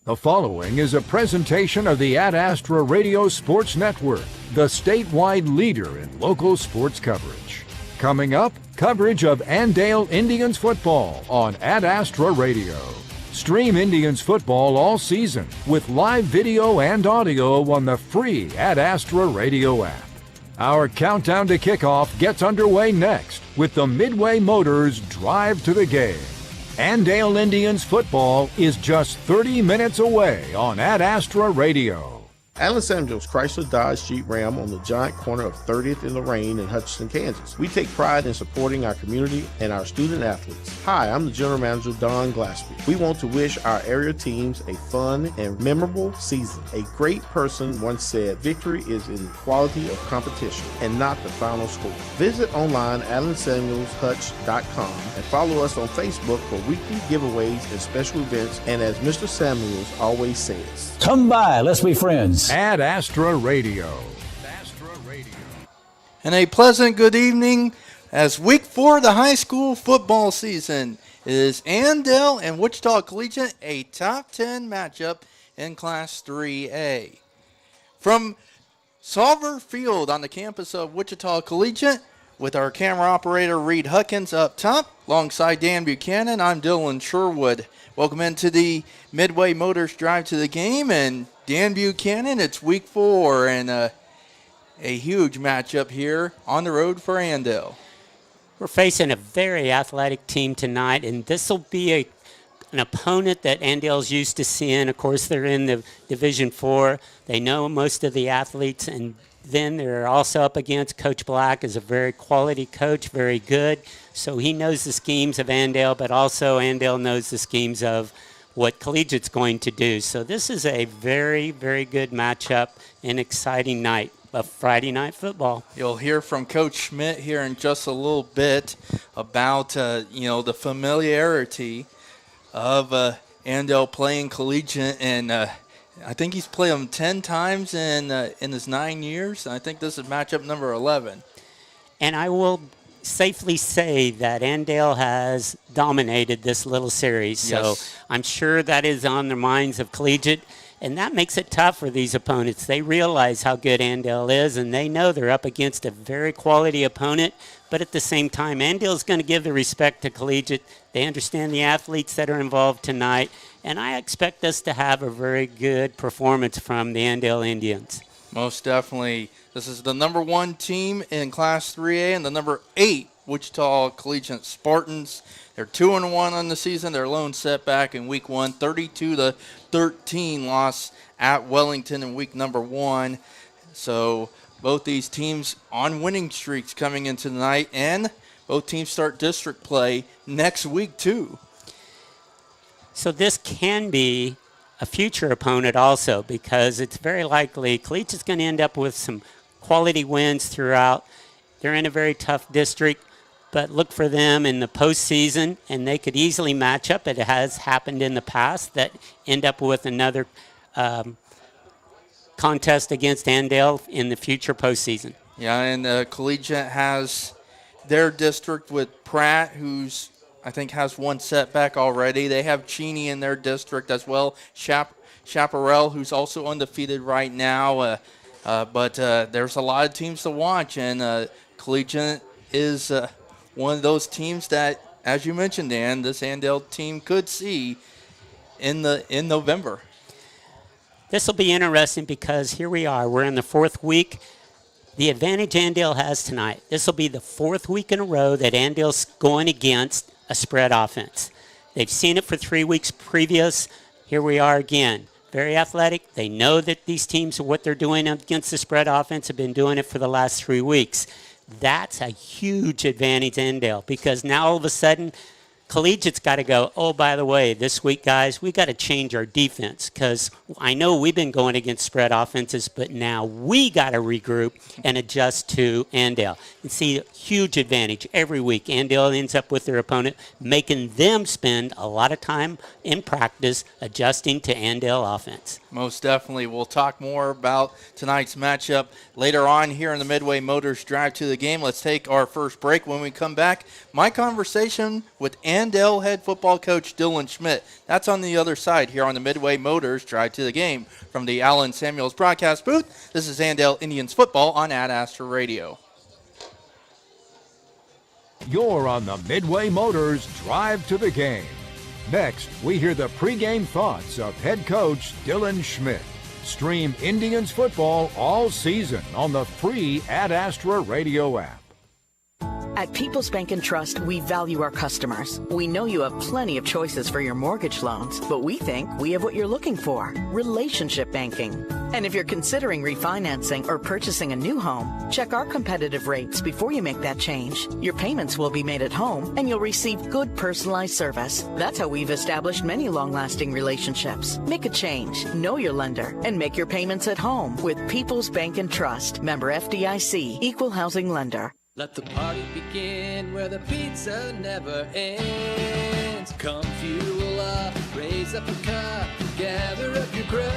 The following is a presentation of the Ad Astra Radio Sports Network, the statewide leader in local sports coverage. Coming up, coverage of Andale Indians football on Ad Astra Radio. Stream Indians football all season with live video and audio on the free Ad Astra Radio app. Our countdown to kickoff gets underway next with the Midway Motors Drive to the Game. Andale Indians football is just 30 minutes away on Ad Astra Radio. Alan Samuels Chrysler Dodge Jeep Ram on the giant corner of 30th and Lorraine in Hutchinson, Kansas. We take pride in supporting our community and our student athletes. Hi, I'm the General Manager, Don Glassby. We want to wish our area teams a fun and memorable season. A great person once said, victory is in the quality of competition and not the final score. Visit online alansamuelshutch.com and follow us on Facebook for weekly giveaways and special events. And as Mr. Samuels always says, come by, let's be friends. Ad Astra Radio. And a pleasant good evening as week 4 of the high school football season is Andale and Wichita Collegiate, a top 10 matchup in Class 3A. From Solver Field on the campus of Wichita Collegiate, with our camera operator Reed Huckins up top, alongside Dan Buchanan, I'm Dylan Sherwood. Welcome into the Midway Motors Drive to the Game, and Dan Buchanan, it's week 4 and a huge matchup here on the road for Andale. We're facing a very athletic team tonight, and this will be an opponent that Andale's used to seeing. Of course, they're in the Division 4. They know most of the athletes, and then they're also up against Coach Black is a very quality coach, very good. So he knows the schemes of Andale, but also Andale knows the schemes of what Collegiate's going to do. So this is a very, very good matchup, an exciting night of Friday night football. You'll hear from Coach Schmidt here in just a little bit about, the familiarity of Andale playing Collegiate, and I think he's played them 10 times in his 9 years. I think this is matchup number 11. And I will safely say that Andale has dominated this little series. Yes. So I'm sure that is on the minds of Collegiate, and that makes it tough for these opponents. They realize how good Andale is, and they know they're up against a very quality opponent, but at the same time, Andale's going to give the respect to Collegiate. They understand the athletes that are involved tonight, and I expect us to have a very good performance from the Andale Indians. Most definitely. This is the number 1 team in Class 3A and the number 8 Wichita Collegiate Spartans. They're 2-1 on the season. Their lone setback in week 1, 32-13 loss at Wellington in week number 1. So both these teams on winning streaks coming into tonight, and both teams start district play next week too. So this can be a future opponent also, because it's very likely Collegiate's going to end up with some quality wins throughout. They're in a very tough district, but look for them in the postseason, and they could easily match up. It has happened in the past that end up with another contest against Andale in the future postseason. Yeah, and Collegiate has their district with Pratt, who's I think has one setback already. They have Cheney in their district as well. Chaparral, who's also undefeated right now. But there's a lot of teams to watch, and Collegiate is one of those teams that, as you mentioned, Dan, this Andale team could see in November. This will be interesting because here we are. We're in the 4th week. The advantage Andale has tonight, this will be the 4th week in a row that Andale's going against a spread offense. They've seen it for 3 weeks previous. Here we are again. Very athletic. They know that these teams, what they're doing against the spread offense, have been doing it for the last 3 weeks. That's a huge advantage Andale, because now all of a sudden Collegiate's got to go, oh, by the way, this week, guys, we got to change our defense, because I know we've been going against spread offenses, but now we got to regroup and adjust to Andale. And see, huge advantage every week. Andale ends up with their opponent, making them spend a lot of time in practice adjusting to Andale offense. Most definitely. We'll talk more about tonight's matchup later on here in the Midway Motors Drive to the Game. Let's take our first break. When we come back, my conversation with Andale head football coach Dylan Schmidt. That's on the other side here on the Midway Motors Drive to the Game. From the Allen Samuels broadcast booth, this is Andale Indians football on Ad Astra Radio. You're on the Midway Motors Drive to the Game. Next, we hear the pregame thoughts of head coach Dylan Schmidt. Stream Indians football all season on the free Ad Astra Radio app. At People's Bank and Trust, we value our customers. We know you have plenty of choices for your mortgage loans, but we think we have what you're looking for: relationship banking. And if you're considering refinancing or purchasing a new home, check our competitive rates before you make that change. Your payments will be made at home, and you'll receive good personalized service. That's how we've established many long-lasting relationships. Make a change, know your lender, and make your payments at home with People's Bank and Trust. Member FDIC, Equal Housing Lender. Let the party begin where the pizza never ends. Come fuel up, raise up a cup, gather up your grub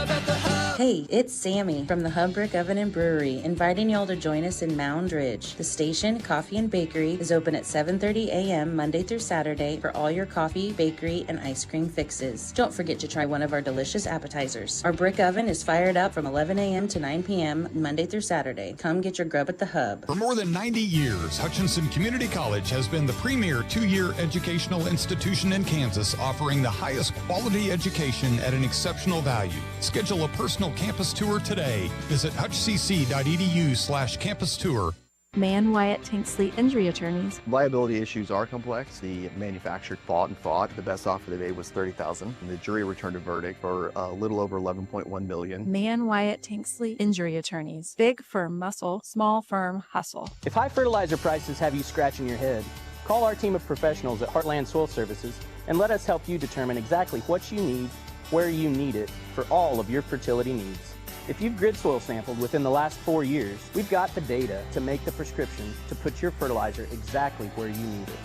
at the hub. Hey, it's Sammy from the Hub Brick Oven and Brewery, inviting y'all to join us in Mound Ridge. The station, Coffee and Bakery, is open at 7:30 a.m. Monday through Saturday for all your coffee, bakery, and ice cream fixes. Don't forget to try one of our delicious appetizers. Our brick oven is fired up from 11 a.m. to 9 p.m. Monday through Saturday. Come get your grub at the Hub. For more than 90 years, Hutchinson Community College has been the premier two-year educational institution in Kansas, offering the highest quality education at an exceptional value. Schedule a personal campus tour today. Visit hutchcc.edu/campus tour. Mann Wyatt Tanksley Injury Attorneys. Liability issues are complex. The manufacturer fought and fought. The best offer they made was $30,000. The jury returned a verdict for a little over $11.1 million. Mann Wyatt Tanksley Injury Attorneys. Big firm muscle, small firm hustle. If high fertilizer prices have you scratching your head, call our team of professionals at Heartland Soil Services and let us help you determine exactly what you need, where you need it, for all of your fertility needs. If you've grid soil sampled within the last 4 years, we've got the data to make the prescription to put your fertilizer exactly where you need it.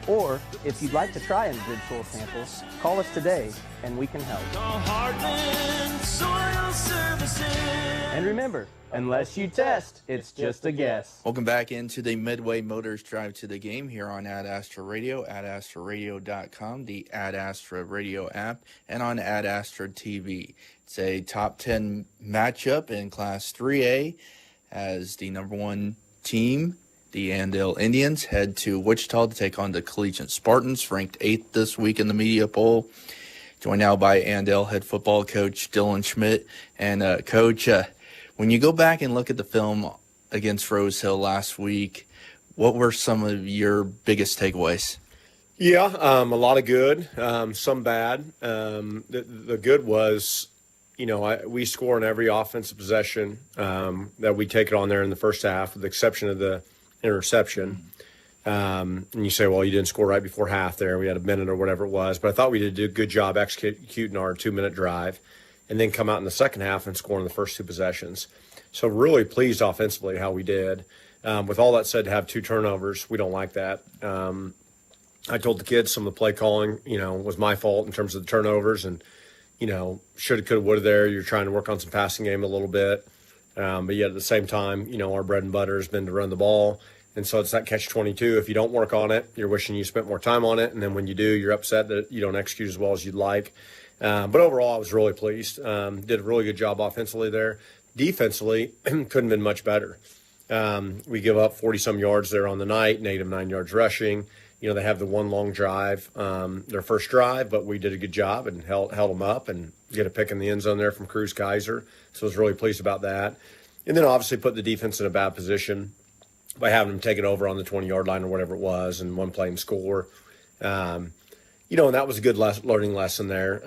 Or, if you'd like to try a grid soil sample, call us today and we can help. Heartland Soil Services. And remember, unless you test, it's just a guess. Welcome back into the Midway Motors Drive to the Game here on Ad Astra Radio, adastraradio.com, the Ad Astra Radio app, and on Ad Astra TV. It's a top 10 matchup in Class 3A as the number one team, the Andale Indians, head to Wichita to take on the Collegiate Spartans, ranked 8th this week in the media poll. Joined now by Andale head football coach Dylan Schmidt. And Coach, when you go back and look at the film against Rose Hill last week, what were some of your biggest takeaways? Yeah, a lot of good, some bad. The good was, we score in every offensive possession that we take it on there in the first half, with the exception of the interception. And you say, well, you didn't score right before half there. We had a minute or whatever it was. But I thought we did a good job executing our 2-minute drive and then come out in the second half and score in the first two possessions. So really pleased offensively how we did. With all that said, to have 2 turnovers, we don't like that. I told the kids some of the play calling, was my fault in terms of the turnovers. And, shoulda, coulda, woulda there. You're trying to work on some passing game a little bit. But yet at the same time, our bread and butter has been to run the ball. And so it's that catch-22. If you don't work on it, you're wishing you spent more time on it. And then when you do, you're upset that you don't execute as well as you'd like. But overall, I was really pleased. Did a really good job offensively there. Defensively, couldn't have been much better. We give up 40-some yards there on the night, negative 9 yards rushing. They have the one long drive, their first drive, but we did a good job and held them up and get a pick in the end zone there from Cruz Kaiser. So I was really pleased about that. And then obviously put the defense in a bad position by having them take it over on the 20-yard line or whatever it was and one play and score. And that was a good learning lesson there.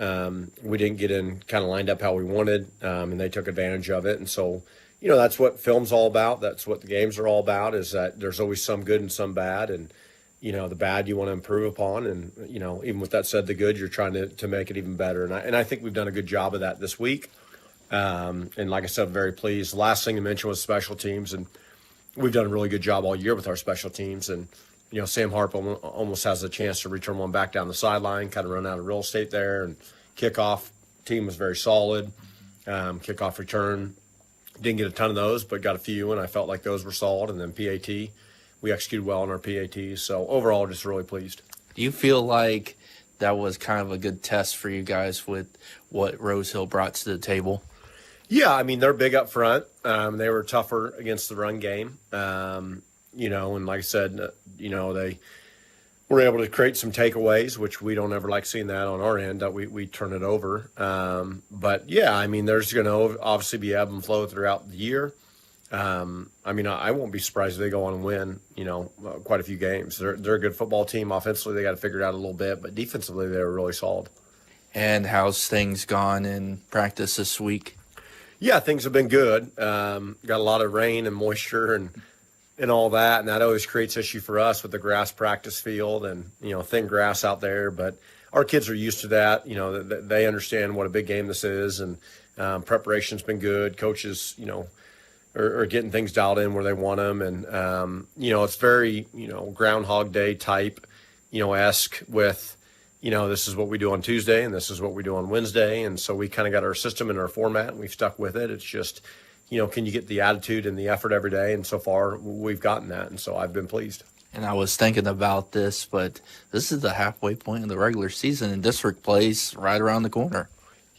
We didn't get in kind of lined up how we wanted, and they took advantage of it. And so, that's what film's all about. That's what the games are all about, is that there's always some good and some bad. And, the bad you want to improve upon. And, even with that said, the good, you're trying to make it even better. And I think we've done a good job of that this week. And like I said, I'm very pleased. The last thing to mention was special teams. And we've done a really good job all year with our special teams. And, Sam Harp almost has a chance to return one back down the sideline, kind of run out of real estate there. And kickoff team was very solid. Kickoff return, didn't get a ton of those, but got a few, and I felt like those were solid. And then PAT we executed well on our PATs. So overall, just really pleased. Do you feel like that was kind of a good test for you guys with what Rose Hill brought to the table? Yeah, I mean, they're big up front. They were tougher against the run game. And like I said, they were able to create some takeaways, which we don't ever like seeing that on our end, that we turn it over. But, yeah, I mean, there's going to obviously be ebb and flow throughout the year. I won't be surprised if they go on and win, quite a few games. They're a good football team. Offensively, they got to figure it out a little bit, but defensively, they were really solid. And how's things gone in practice this week? Yeah, things have been good. Got a lot of rain and moisture and all that, and that always creates issue for us with the grass practice field and, thin grass out there. But our kids are used to that. They understand what a big game this is, and preparation's been good. Coaches, are getting things dialed in where they want them. And, it's very, Groundhog Day type, esque with, this is what we do on Tuesday and this is what we do on Wednesday. And so we kind of got our system and our format and we've stuck with it. It's just, can you get the attitude and the effort every day? And so far we've gotten that. And so I've been pleased. And I was thinking about this, but this is the halfway point of the regular season and district plays right around the corner.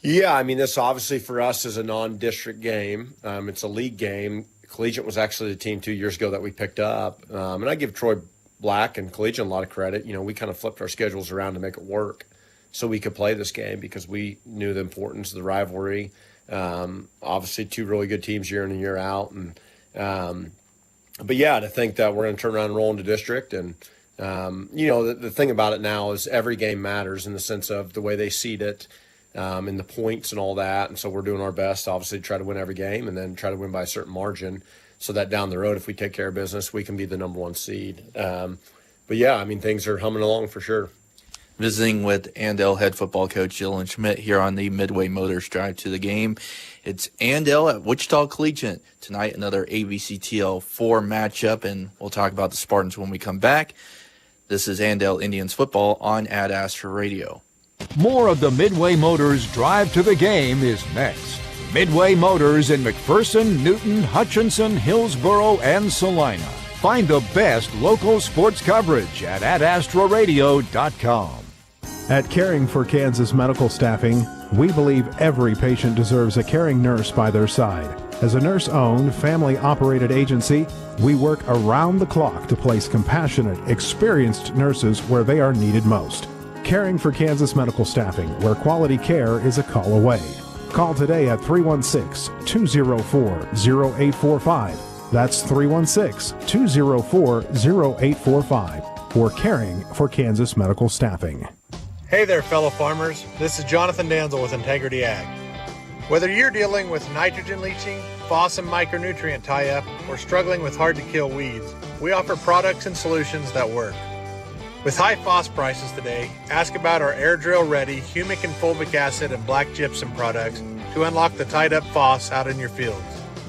Yeah, I mean, this obviously for us is a non-district game. It's a league game. Collegiate was actually the team 2 years ago that we picked up. And I give Troy Black and Collegiate a lot of credit. We kind of flipped our schedules around to make it work so we could play this game because we knew the importance of the rivalry. Obviously, two really good teams year in and year out. And but, yeah, to think that we're going to turn around and roll into district. And, the thing about it now is every game matters in the sense of the way they seed it. And the points and all that. And so we're doing our best, obviously, to try to win every game and then try to win by a certain margin so that down the road, if we take care of business, we can be the number one seed. But, yeah, I mean, things are humming along for sure. Visiting with Andale head football coach Dylan Schmidt here on the Midway Motors Drive to the Game. It's Andale at Wichita Collegiate. Tonight, another AVCTL-IV matchup, and we'll talk about the Spartans when we come back. This is Andale Indians football on Ad Astra Radio. More of the Midway Motors Drive to the Game is next. Midway Motors in McPherson, Newton, Hutchinson, Hillsboro, and Salina. Find the best local sports coverage at adastraradio.com. At Caring for Kansas Medical Staffing, we believe every patient deserves a caring nurse by their side. As a nurse-owned, family-operated agency, we work around the clock to place compassionate, experienced nurses where they are needed most. Caring for Kansas Medical Staffing, where quality care is a call away. Call today at 316-204-0845. That's 316-204-0845 for Caring for Kansas Medical Staffing. Hey there, fellow farmers. This is Jonathan Danzel with Integrity Ag. Whether you're dealing with nitrogen leaching, phos and micronutrient tie-up, or struggling with hard-to-kill weeds, we offer products and solutions that work. With high phos prices today, ask about our air drill ready humic and fulvic acid and black gypsum products to unlock the tied up phos out in your fields.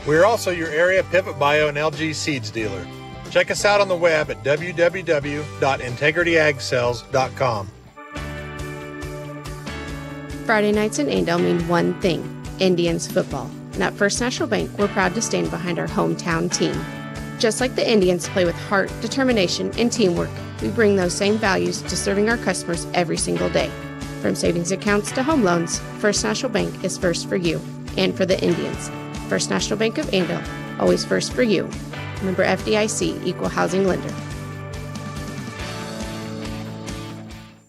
We are also your area Pivot Bio and LG Seeds dealer. Check us out on the web at www.integrityagcells.com. Friday nights in Andale mean one thing, Indians football. And at First National Bank, we're proud to stand behind our hometown team. Just like the Indians play with heart, determination, and teamwork, we bring those same values to serving our customers every single day. From savings accounts to home loans, First National Bank is first for you and for the Indians. First National Bank of Andale, always first for you. Member FDIC, Equal Housing Lender.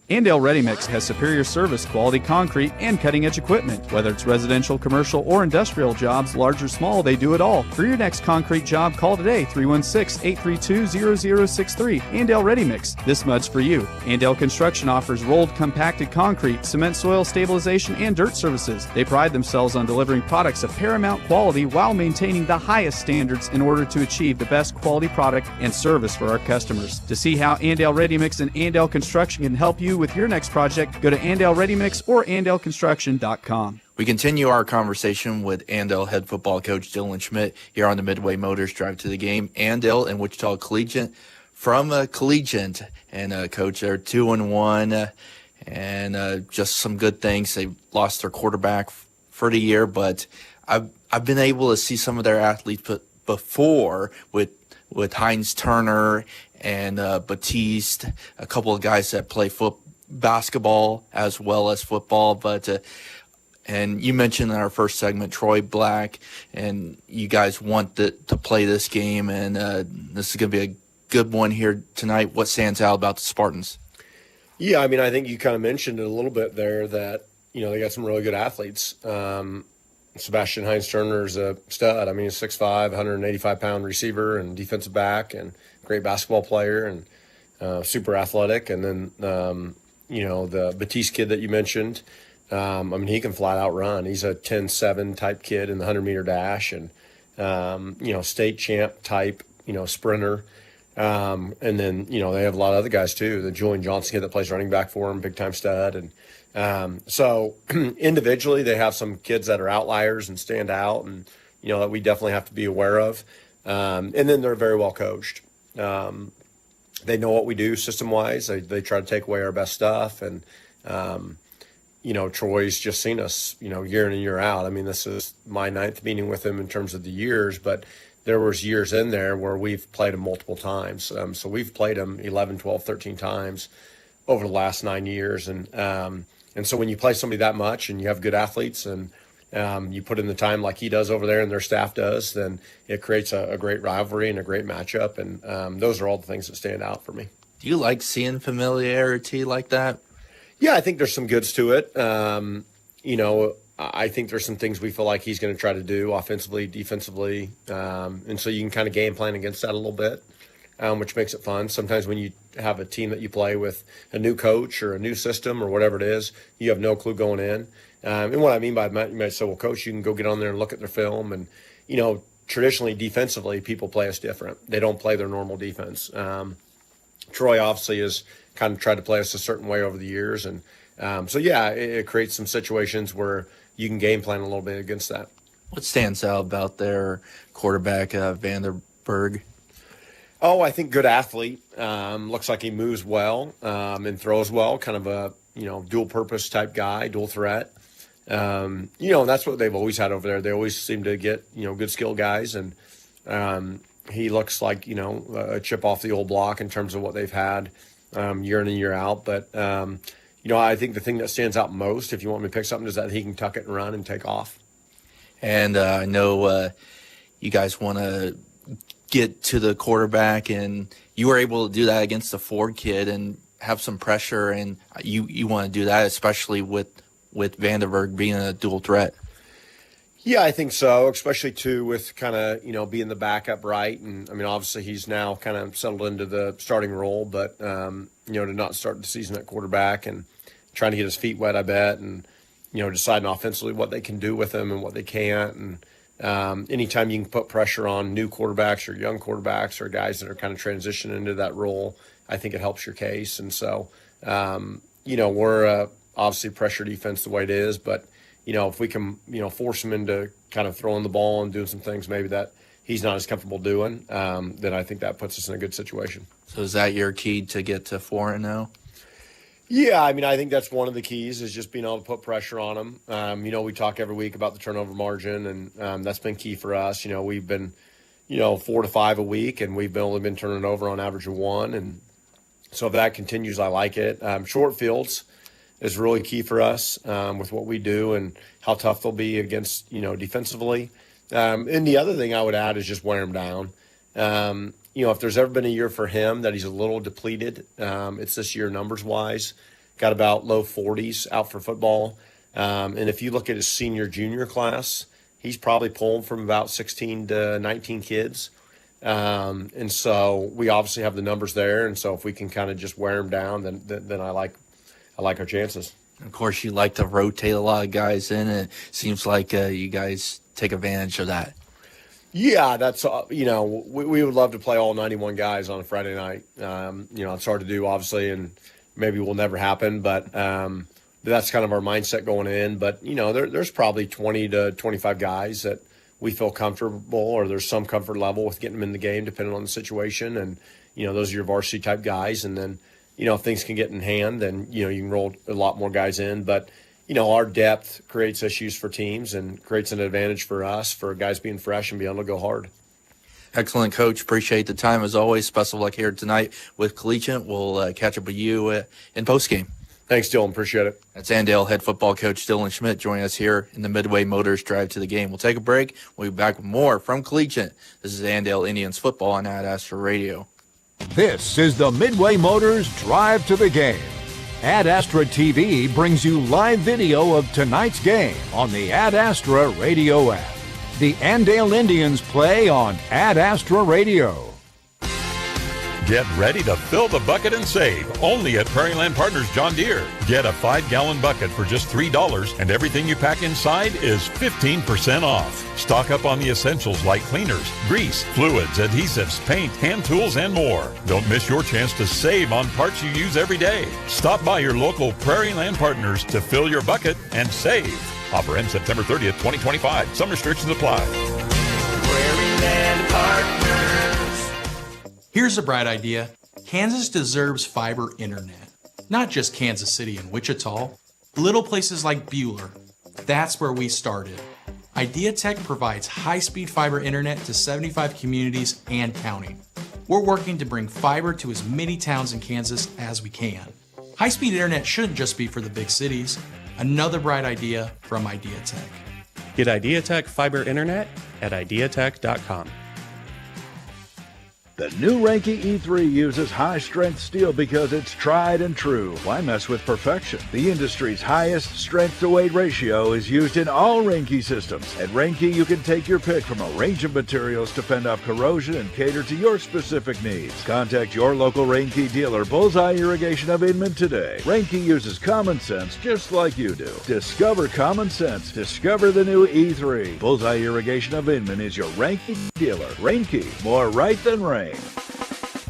Andale Ready Mix has superior service, quality concrete, and cutting-edge equipment. Whether it's residential, commercial, or industrial jobs, large or small, they do it all. For your next concrete job, call today, 316-832-0063. Andale Ready Mix. This mud's for you. Andale Construction offers rolled compacted concrete, cement soil stabilization, and dirt services. They pride themselves on delivering products of paramount quality while maintaining the highest standards in order to achieve the best quality product and service for our customers. To see how Andale Ready Mix and Andale Construction can help you with your next project, go to Andale Ready Mix or AndaleConstruction.com. We continue our conversation with Andale head football coach Dylan Schmidt here on the Midway Motors Drive to the Game. Andale and Wichita Collegiate from Collegiate, and coach, they're 2-1, and just some good things. They lost their quarterback for the year, but I've been able to see some of their athletes before with with Heinz Turner and Batiste, a couple of guys that play basketball as well as football. But and you mentioned in our first segment Troy Black, and you guys want to play this game, and this is going to be a good one here tonight. What stands out about the Spartans? Yeah, I mean, I think you kind of mentioned it a little bit there that, they got some really good athletes. Sebastian Heinz Turner is a stud. I mean, he's 6'5", 185-pound receiver and defensive back and great basketball player and super athletic. And then, the Batiste kid that you mentioned, he can flat out run. He's a 10-7 type kid in the 100-meter dash and, state champ type, sprinter. And then, they have a lot of other guys too. The Julian Johnson kid that plays running back for him, big time stud. And so individually they have some kids that are outliers and stand out and, that we definitely have to be aware of. And then they're very well coached. They know what we do system wise. They try to take away our best stuff. And, Troy's just seen us, year in and year out. I mean, this is my 9th meeting with him in terms of the years, but there was years in there where we've played him multiple times. So we've played him 11, 12, 13 times over the last 9 years. And so when you play somebody that much and you have good athletes and you put in the time like he does over there and their staff does, then it creates a great rivalry and a great matchup. And those are all the things that stand out for me. Do you like seeing familiarity like that? Yeah, I think there's some goods to it. I think there's some things we feel like he's going to try to do offensively, defensively. And so you can kind of game plan against that a little bit, which makes it fun. Sometimes when you have a team that you play with a new coach or a new system or whatever it is, you have no clue going in. And what I mean by that, you might say, well, coach, you can go get on there and look at their film. And, traditionally, defensively, people play us different. They don't play their normal defense. Troy obviously has kind of tried to play us a certain way over the years. And it creates some situations where you can game plan a little bit against that. What stands out about their quarterback, Vanderberg? Oh, I think good athlete. Looks like he moves well and throws well. Kind of a dual purpose type guy, dual threat. And that's what they've always had over there. They always seem to get good skill guys, and he looks like a chip off the old block in terms of what they've had year in and year out. But I think the thing that stands out most, if you want me to pick something, is that he can tuck it and run and take off. And I know you guys want to get to the quarterback, and you were able to do that against the Ford kid and have some pressure, and you want to do that, especially with Vanderberg being a dual threat. Yeah, I think so, especially too with kind of, being the backup right. And I mean, obviously he's now kind of settled into the starting role, but, to not start the season at quarterback and trying to get his feet wet, I bet, and, deciding offensively what they can do with him and what they can't. And anytime you can put pressure on new quarterbacks or young quarterbacks or guys that are kind of transitioning into that role, I think it helps your case. And so, we're obviously pressure defense the way it is, but if we can, force him into kind of throwing the ball and doing some things maybe that he's not as comfortable doing, then I think that puts us in a good situation. So is that your key to get to 4-0? Yeah, I mean, I think that's one of the keys is just being able to put pressure on them. We talk every week about the turnover margin, and that's been key for us. We've been, 4 to 5 a week, and we've only been turning over on average of 1. And so if that continues, I like it. Short fields is really key for us with what we do and how tough they'll be against, defensively. And the other thing I would add is just wear him down. If there's ever been a year for him that he's a little depleted, it's this year numbers-wise. Got about low 40s out for football. And if you look at his senior-junior class, he's probably pulling from about 16 to 19 kids. And so we obviously have the numbers there. And so if we can kind of just wear him down, then I like our chances. Of course, you like to rotate a lot of guys in, and it seems like you guys take advantage of that. Yeah, that's, we would love to play all 91 guys on a Friday night. It's hard to do, obviously, and maybe will never happen, but that's kind of our mindset going in. But, there's probably 20 to 25 guys that we feel comfortable, or there's some comfort level with getting them in the game, depending on the situation. And, those are your varsity type guys. And then, if things can get in hand, then, you can roll a lot more guys in. But, our depth creates issues for teams and creates an advantage for us, for guys being fresh and being able to go hard. Excellent, Coach. Appreciate the time as always. Best of luck here tonight with Collegiate. We'll catch up with you in postgame. Thanks, Dylan. Appreciate it. That's Andale head football coach Dylan Schmidt joining us here in the Midway Motors Drive to the Game. We'll take a break. We'll be back with more from Collegiate. This is Andale Indians football on Ad Astra Radio. This is the Midway Motors Drive to the Game. Ad Astra TV brings you live video of tonight's game on the Ad Astra Radio app. The Andale Indians play on Ad Astra Radio. Get ready to fill the bucket and save, only at Prairie Land Partners John Deere. Get a 5-gallon bucket for just $3, and everything you pack inside is 15% off. Stock up on the essentials like cleaners, grease, fluids, adhesives, paint, hand tools, and more. Don't miss your chance to save on parts you use every day. Stop by your local Prairie Land Partners to fill your bucket and save. Offer ends September 30th, 2025. Some restrictions apply. Prairie Land Partners. Here's a bright idea. Kansas deserves fiber internet. Not just Kansas City and Wichita. Little places like Buhler. That's where we started. IdeaTech provides high-speed fiber internet to 75 communities and counting. We're working to bring fiber to as many towns in Kansas as we can. High-speed internet shouldn't just be for the big cities. Another bright idea from IdeaTech. Get IdeaTech fiber internet at ideatech.com. The new Renke E3 uses high-strength steel because it's tried and true. Why mess with perfection? The industry's highest strength-to-weight ratio is used in all Renke systems. At Renke, you can take your pick from a range of materials to fend off corrosion and cater to your specific needs. Contact your local Renke dealer, Bullseye Irrigation of Inman, today. Renke uses common sense just like you do. Discover common sense. Discover the new E3. Bullseye Irrigation of Inman is your Renke dealer. Renke, more right than rain.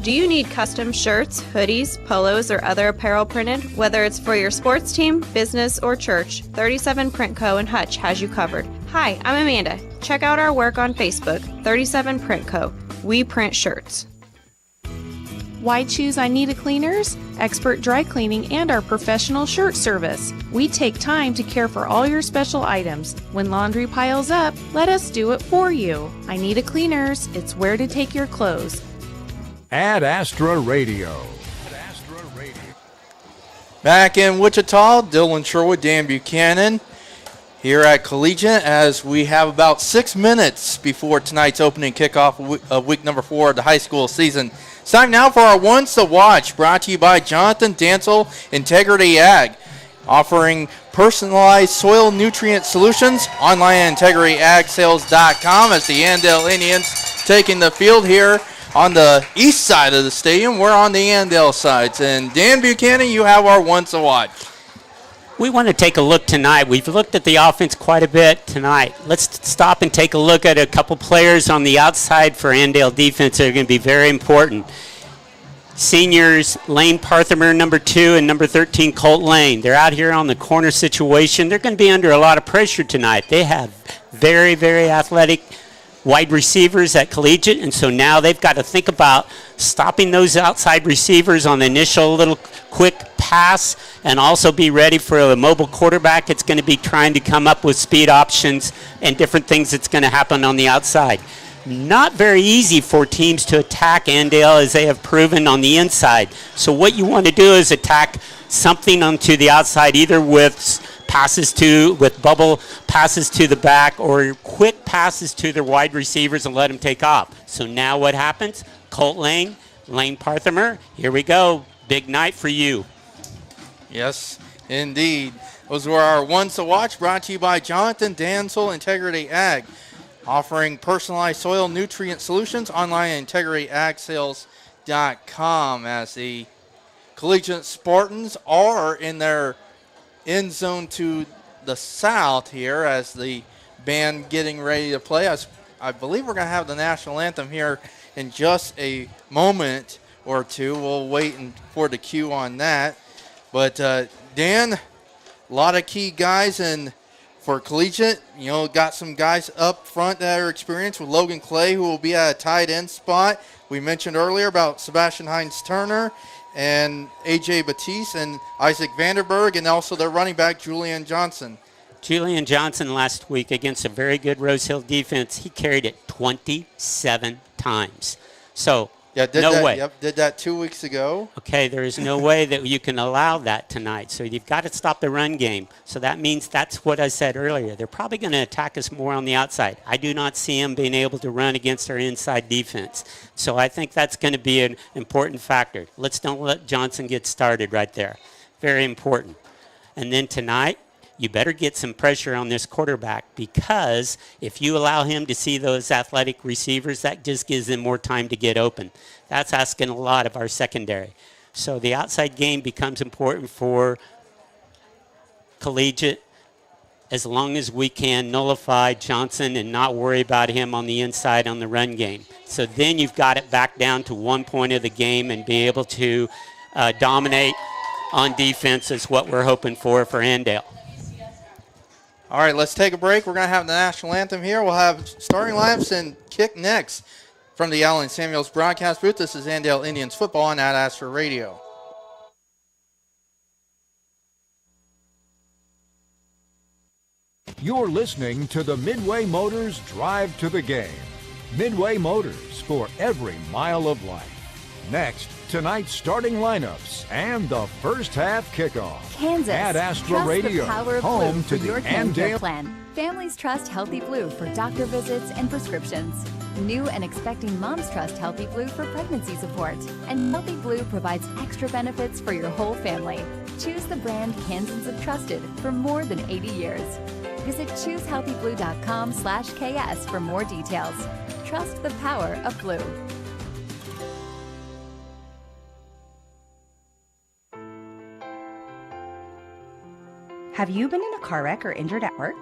Do you need custom shirts, hoodies, polos, or other apparel printed? Whether it's for your sports team, business, or church, 37 Print Co. in Hutch has you covered. Hi, I'm Amanda. Check out our work on Facebook, 37 Print Co. We print shirts. Why choose I Need a Cleaners? Expert dry cleaning and our professional shirt service. We take time to care for all your special items. When laundry piles up, let us do it for you. I Need a Cleaners. It's where to take your clothes. Ad Astra Radio. Back in Wichita, Dylan Sherwood, Dan Buchanan here at Collegiate as we have about 6 minutes before tonight's opening kickoff of week number 4 of the high school season. It's time now for our Ones to Watch, brought to you by Jonathan Dansel Integrity Ag, offering personalized soil nutrient solutions online at integrityagsales.com as the Andale Indians taking the field here on the east side of the stadium. We're on the Andale sides. And Dan Buchanan, you have our Ones to Watch. We want to take a look tonight. We've looked at the offense quite a bit tonight. Let's stop and take a look at a couple players on the outside for Andale defense that are going to be very important. Seniors Lane Parthimer, number 2, and number 13, Colt Lane. They're out here on the corner situation. They're going to be under a lot of pressure tonight. They have very, very athletic wide receivers at Collegiate, and so now they've got to think about stopping those outside receivers on the initial little quick pass and also be ready for a mobile quarterback that's going to be trying to come up with speed options and different things that's going to happen on the outside. Not very easy for teams to attack Andale as they have proven on the inside. So what you want to do is attack something onto the outside, either with bubble passes to the back or quick passes to their wide receivers and let them take off. So now what happens? Colt Lane, Lane Parthimer, here we go. Big night for you. Yes, indeed. Those were our Ones to Watch, brought to you by Jonathan Dansel Integrity Ag, offering personalized soil nutrient solutions online at integrityagsales.com as the Collegiate Spartans are in their end zone to the south here as the band getting ready to play. I believe we're going to have the national anthem here in just a moment or two. We'll wait for the cue on that. But Dan, a lot of key guys for Collegiate. You know, got some guys up front that are experienced with Logan Clay, who will be at a tight end spot. We mentioned earlier about Sebastian Hines-Turner and A.J. Batiste and Isaac Vanderberg, and also their running back, Julian Johnson. Last week against a very good Rose Hill defense, he carried it 27 times. times. So Yeah, no that, way. Yep, did that 2 weeks ago. Okay, there is no way that you can allow that tonight. So you've got to stop the run game. So that means that's what I said earlier. They're probably going to attack us more on the outside. I do not see them being able to run against our inside defense. So I think that's going to be an important factor. Don't let Johnson get started right there. Very important. And then tonight, you better get some pressure on this quarterback, because if you allow him to see those athletic receivers, that just gives them more time to get open. That's asking a lot of our secondary. So the outside game becomes important for Collegiate, as long as we can nullify Johnson and not worry about him on the inside on the run game. So then you've got it back down to 1 point of the game and be able to dominate on defense is what we're hoping for Andale. All right, let's take a break. We're going to have the national anthem here. We'll have starting lineups and kick next. From the Allen Samuels broadcast booth, this is Andale Indians football on AdAstra Radio. You're listening to the Midway Motors Drive to the Game. Midway Motors, for every mile of life. Next, tonight's starting lineups and the first half kickoff. Kansas. AdAstra Trust Radio, the power of home blue to for the your Andale Andale. plan. Families trust Healthy Blue for doctor visits and prescriptions. New and expecting moms trust Healthy Blue for pregnancy support. And Healthy Blue provides extra benefits for your whole family. Choose the brand Kansans have trusted for more than 80 years. Visit choosehealthyblue.com/KS for more details. Trust the power of blue. Have you been in a car wreck or injured at work?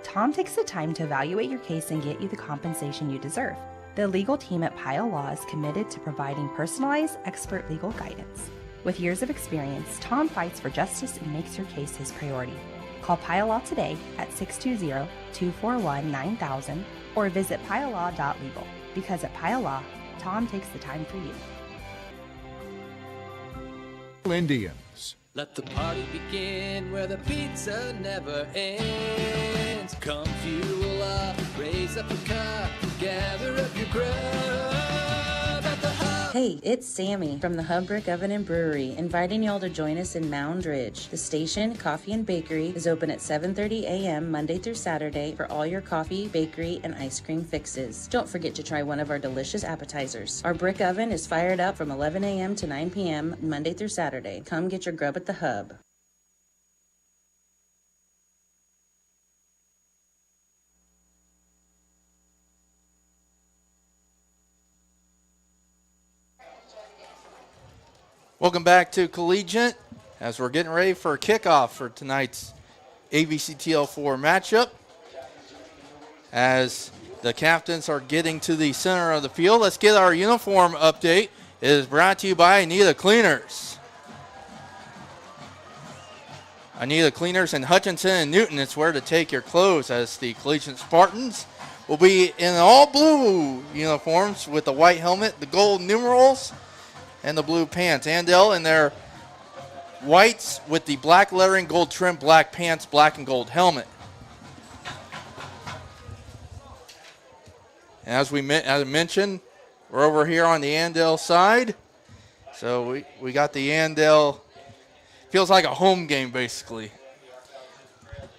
Tom takes the time to evaluate your case and get you the compensation you deserve. The legal team at Pyle Law is committed to providing personalized, expert legal guidance. With years of experience, Tom fights for justice and makes your case his priority. Call Pyle Law today at 620-241-9000 or visit pylelaw.legal, because at Pyle Law, Tom takes the time for you. Indians. Let the party begin where the pizza never ends. Come fuel up, raise up a cup, gather up your grub at the hub. Hey, it's Sammy from the Hub Brick Oven and Brewery, inviting y'all to join us in Mound Ridge. The station, Coffee and Bakery, is open at 7:30 a.m. Monday through Saturday for all your coffee, bakery, and ice cream fixes. Don't forget to try one of our delicious appetizers. Our brick oven is fired up from 11 a.m. to 9 p.m. Monday through Saturday. Come get your grub at the Hub. Welcome back to Collegiate as we're getting ready for a kickoff for tonight's AVCTL-IV matchup. As the captains are getting to the center of the field, let's get our uniform update. It is brought to you by Anita Cleaners. Anita Cleaners in Hutchinson and Newton, it's where to take your clothes, as the Collegiate Spartans will be in all blue uniforms with the white helmet, the gold numerals, and the blue pants. Andale in their whites with the black lettering, gold trim, black pants, black and gold helmet. And as I mentioned, we're over here on the Andale side. So we got the Andale, feels like a home game basically.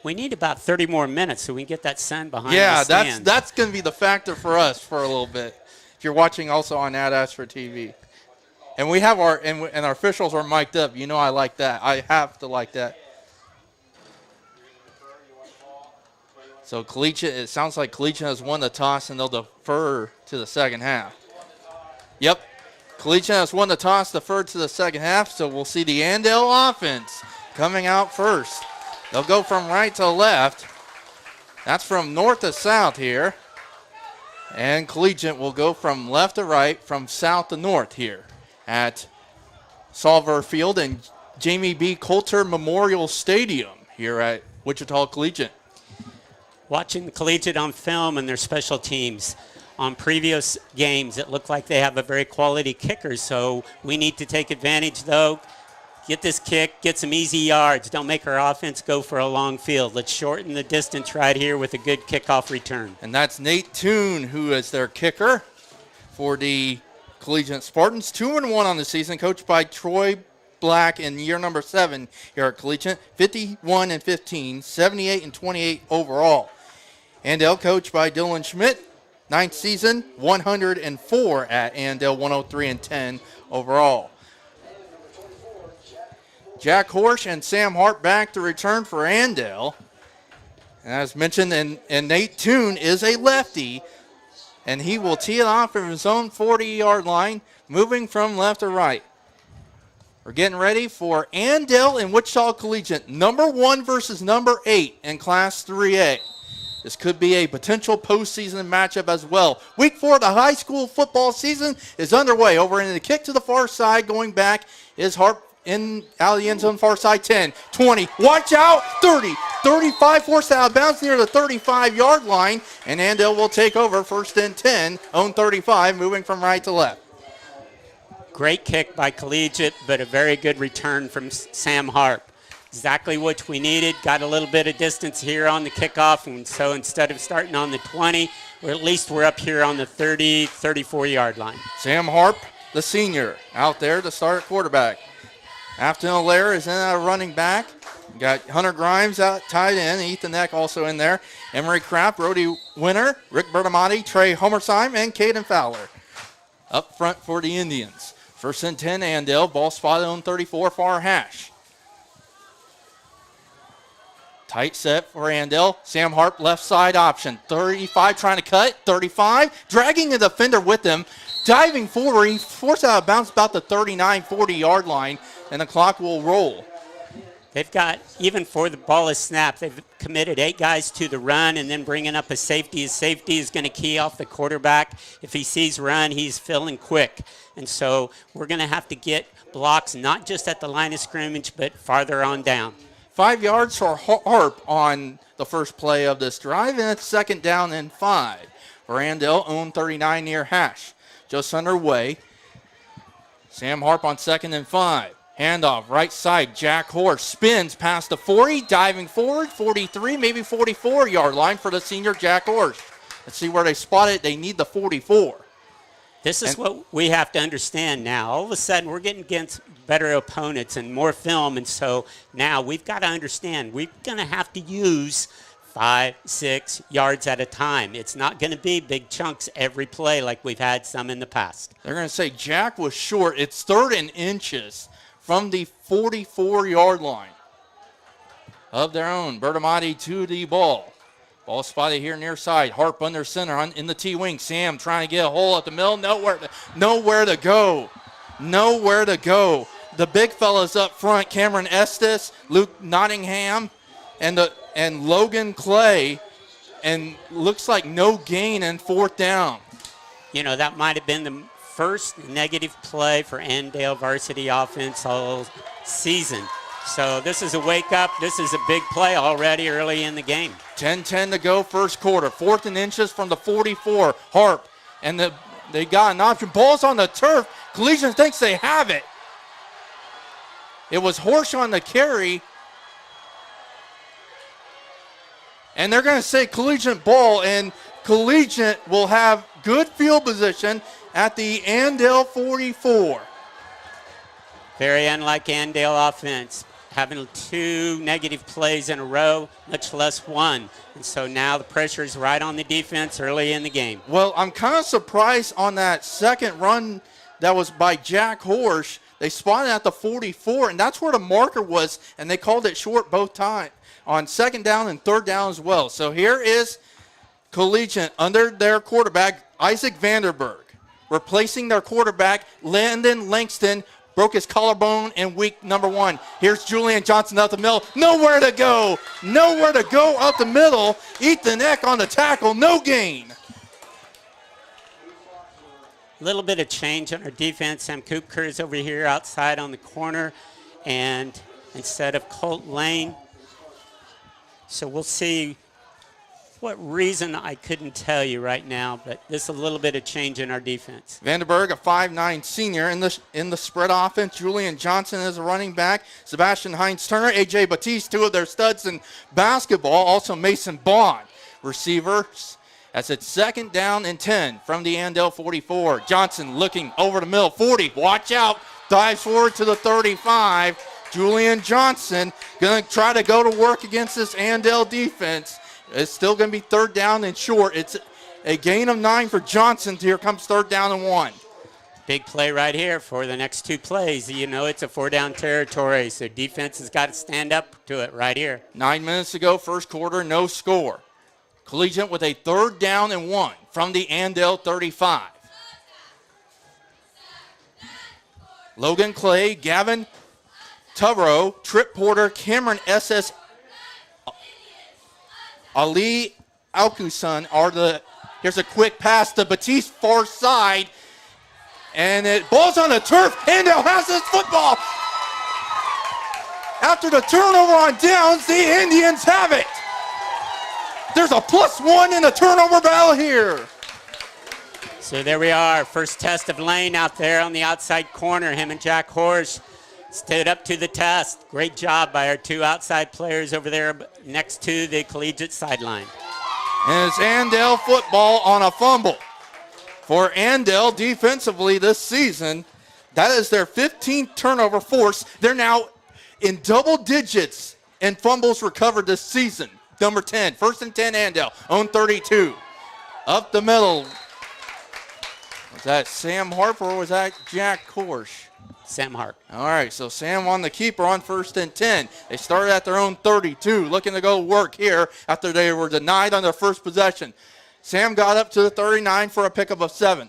We need about 30 more minutes so we can get that sun behind the stand. Yeah, that's going to be the factor for us for a little bit. If you're watching also on AdAstra TV. And we have our officials are mic'd up. You know I like that. I have to like that. So Collegiate, it sounds like Collegiate has won the toss and they'll defer to the second half. Yep. Collegiate has won the toss, deferred to the second half, so we'll see the Andale offense coming out first. They'll go from right to left. That's from north to south here. And Collegiate will go from left to right, from south to north here at Solver Field and Jamie B. Coulter Memorial Stadium here at Wichita Collegiate. Watching the Collegiate on film and their special teams, on previous games, it looked like they have a very quality kicker, so we need to take advantage, though. Get this kick, get some easy yards. Don't make our offense go for a long field. Let's shorten the distance right here with a good kickoff return. And that's Nate Toon, who is their kicker for the Collegiate Spartans. 2-1 on the season, coached by Troy Black in year number 7 here at Collegiate. 51-15, 78-28 overall. Andale, coached by Dylan Schmidt. 9th season, 104 at Andale, 103-10 overall. Jack Horsch and Sam Hart back to return for Andale. And as mentioned, and Nate Toon is a lefty, and he will tee it off from his own 40-yard line, moving from left to right. We're getting ready for Andale and Wichita Collegiate, number 1 versus number 8 in Class 3A. This could be a potential postseason matchup as well. Week 4 of the high school football season is underway. Over in the kick to the far side, going back is Hart in out of the end zone, far side, 10, 20, watch out, 30, 35, forced out of bounds near the 35-yard line, and Andale will take over 1st and 10, own 35, moving from right to left. Great kick by Collegiate, but a very good return from Sam Hart. Exactly what we needed. Got a little bit of distance here on the kickoff, and so instead of starting on the 20, or at least we're up here on the 30, 34-yard line. Sam Harp, the senior, out there to start at quarterback. Afton Allaire is in at running back. We got Hunter Grimes out tight end, Ethan Eck also in there. Emery Kraft, Brody Winter, Rick Bertamati, Trey Homersheim, and Caden Fowler. Up front for the Indians. 1st and 10, Andale, ball spotted on 34, far hash. Tight set for Andale. Sam Harp, left side option. 35 trying to cut. 35 dragging the defender with him. Diving forward. He forced out of bounds about the 39, 40-yard line, and the clock will roll. They've got, even for the ball is snapped, they've committed 8 guys to the run and then bringing up a safety. His safety is going to key off the quarterback. If he sees run, he's filling quick. And so we're going to have to get blocks not just at the line of scrimmage, but farther on down. 5 yards for Harp on the first play of this drive, and it's 2nd down and 5. For Andale, own 39 near hash. Just underway. Sam Harp on 2nd and 5. Handoff, right side, Jack Horsch spins past the 40, diving forward, 43, maybe 44-yard line for the senior Jack Horsch. Let's see where they spot it. They need the 44. This is what we have to understand now. All of a sudden, we're getting against better opponents and more film, and so now we've got to understand we're going to have to use 5, 6 yards at a time. It's not going to be big chunks every play like we've had some in the past. They're going to say Jack was short. It's 3rd and inches from the 44-yard line of their own. Bertamati to the ball. Ball spotted here near side. Harp under center in the T-wing. Sam trying to get a hole at the middle. Nowhere to go. Nowhere to go. The big fellas up front, Cameron Estes, Luke Nottingham, and Logan Clay, and looks like no gain in 4th down. You know, that might have been the first negative play for Andale varsity offense all season. So this is a wake-up. This is a big play already early in the game. 10-10 to go first quarter. 4th and inches from the 44. Harp, and they got an option. Ball's on the turf. Collegiate thinks they have it. It was Horsch on the carry. And they're going to say Collegiate ball, and Collegiate will have good field position at the Andale 44. Very unlike Andale offense, having 2 negative plays in a row, much less 1. And so now the pressure is right on the defense early in the game. Well, I'm kind of surprised on that second run that was by Jack Horsch. They spotted at the 44, and that's where the marker was, and they called it short both times on 2nd down and 3rd down as well. So here is Collegiate under their quarterback, Isaac Vanderberg, replacing their quarterback, Landon Langston, broke his collarbone in week number 1. Here's Julian Johnson up the middle. Nowhere to go. Nowhere to go up the middle. Ethan Eck on the tackle. No gain. A little bit of change on our defense. Sam Koopker is over here outside on the corner, and instead of Colt Lane. So we'll see what reason I couldn't tell you right now, but this is a little bit of change in our defense. Vanderberg, a 5'9 senior in the spread offense. Julian Johnson is a running back. Sebastian Hines-Turner, A.J. Batiste, 2 of their studs in basketball. Also Mason Bond. Receivers As it's second down and 10 from the Andale 44. Johnson looking over the middle, 40. Watch out. Dives forward to the 35. Julian Johnson going to try to go to work against this Andale defense. It's still going to be third down and short. It's a gain of 9 for Johnson. Here comes third down and 1. Big play right here for the next 2 plays. You know it's a 4-down territory, so defense has got to stand up to it right here. 9 minutes to go, first quarter, no score. Collegiate with a third down and 1 from the Andale 35. Logan Clay, Gavin Tuvro, Trip Porter, Cameron S.S. Ali Alkusan are the, here's a quick pass to Batiste far side, and it balls on the turf. Andale has this football. After the turnover on downs, the Indians have it. There's a +1 in the turnover battle here. So there we are, first test of Lane out there on the outside corner. Him and Jack Horsch stood up to the test. Great job by our 2 outside players over there next to the collegiate sideline. And it's Andale football on a fumble. For Andale defensively this season, that is their 15th turnover force. They're now in double digits in fumbles recovered this season. Number 10, first and 10 Andale, own 32. Up the middle. Was that Sam Harper or was that Jack Horsch? Sam Hart. All right, so Sam on the keeper on first and 10. They started at their own 32, looking to go work here after they were denied on their first possession. Sam got up to the 39 for a pickup of 7.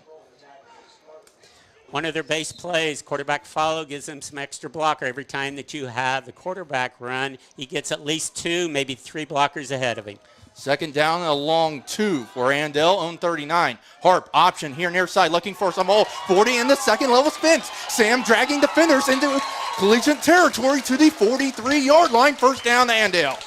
One of their base plays, quarterback follow, gives them some extra blocker. Every time that you have the quarterback run, he gets at least 2, maybe 3 blockers ahead of him. Second down and a long 2 for Andale, own 39. Harp, option here near side, looking for some hole. 40 in the second level spins. Sam dragging defenders into collegiate territory to the 43-yard line. First down to Andale.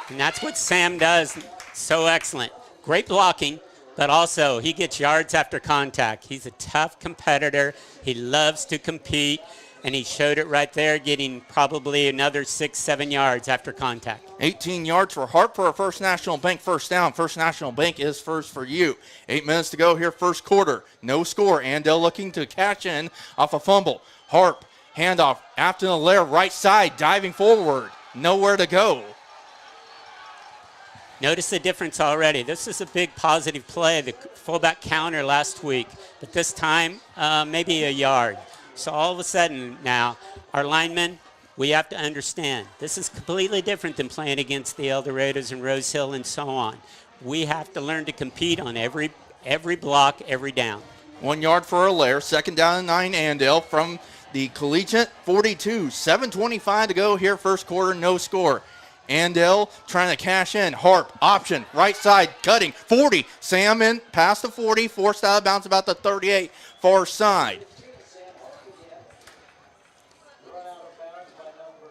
And that's what Sam does so excellent. Great blocking, but also he gets yards after contact. He's a tough competitor. He loves to compete, and he showed it right there, getting probably another 6-7 yards after contact. 18 yards for Hart for a First National Bank first down. First National Bank is first for you. 8 minutes to go here, first quarter. No score. Andale looking to catch in off a fumble. Harp, handoff, Afton Allaire, right side, diving forward. Nowhere to go. Notice the difference already. This is a big positive play, the fullback counter last week, but this time maybe a yard. So all of a sudden now, our linemen, we have to understand, this is completely different than playing against the El Dorados and Rose Hill and so on. We have to learn to compete on every block, every down. 1 yard for Allaire, second down and 9 Andale from the collegiate 42. 7:25 to go here, first quarter, no score. Andale trying to cash in. Harp, option, right side, cutting, 40. Sam in, past the 40, forced out of bounds about the 38, far side.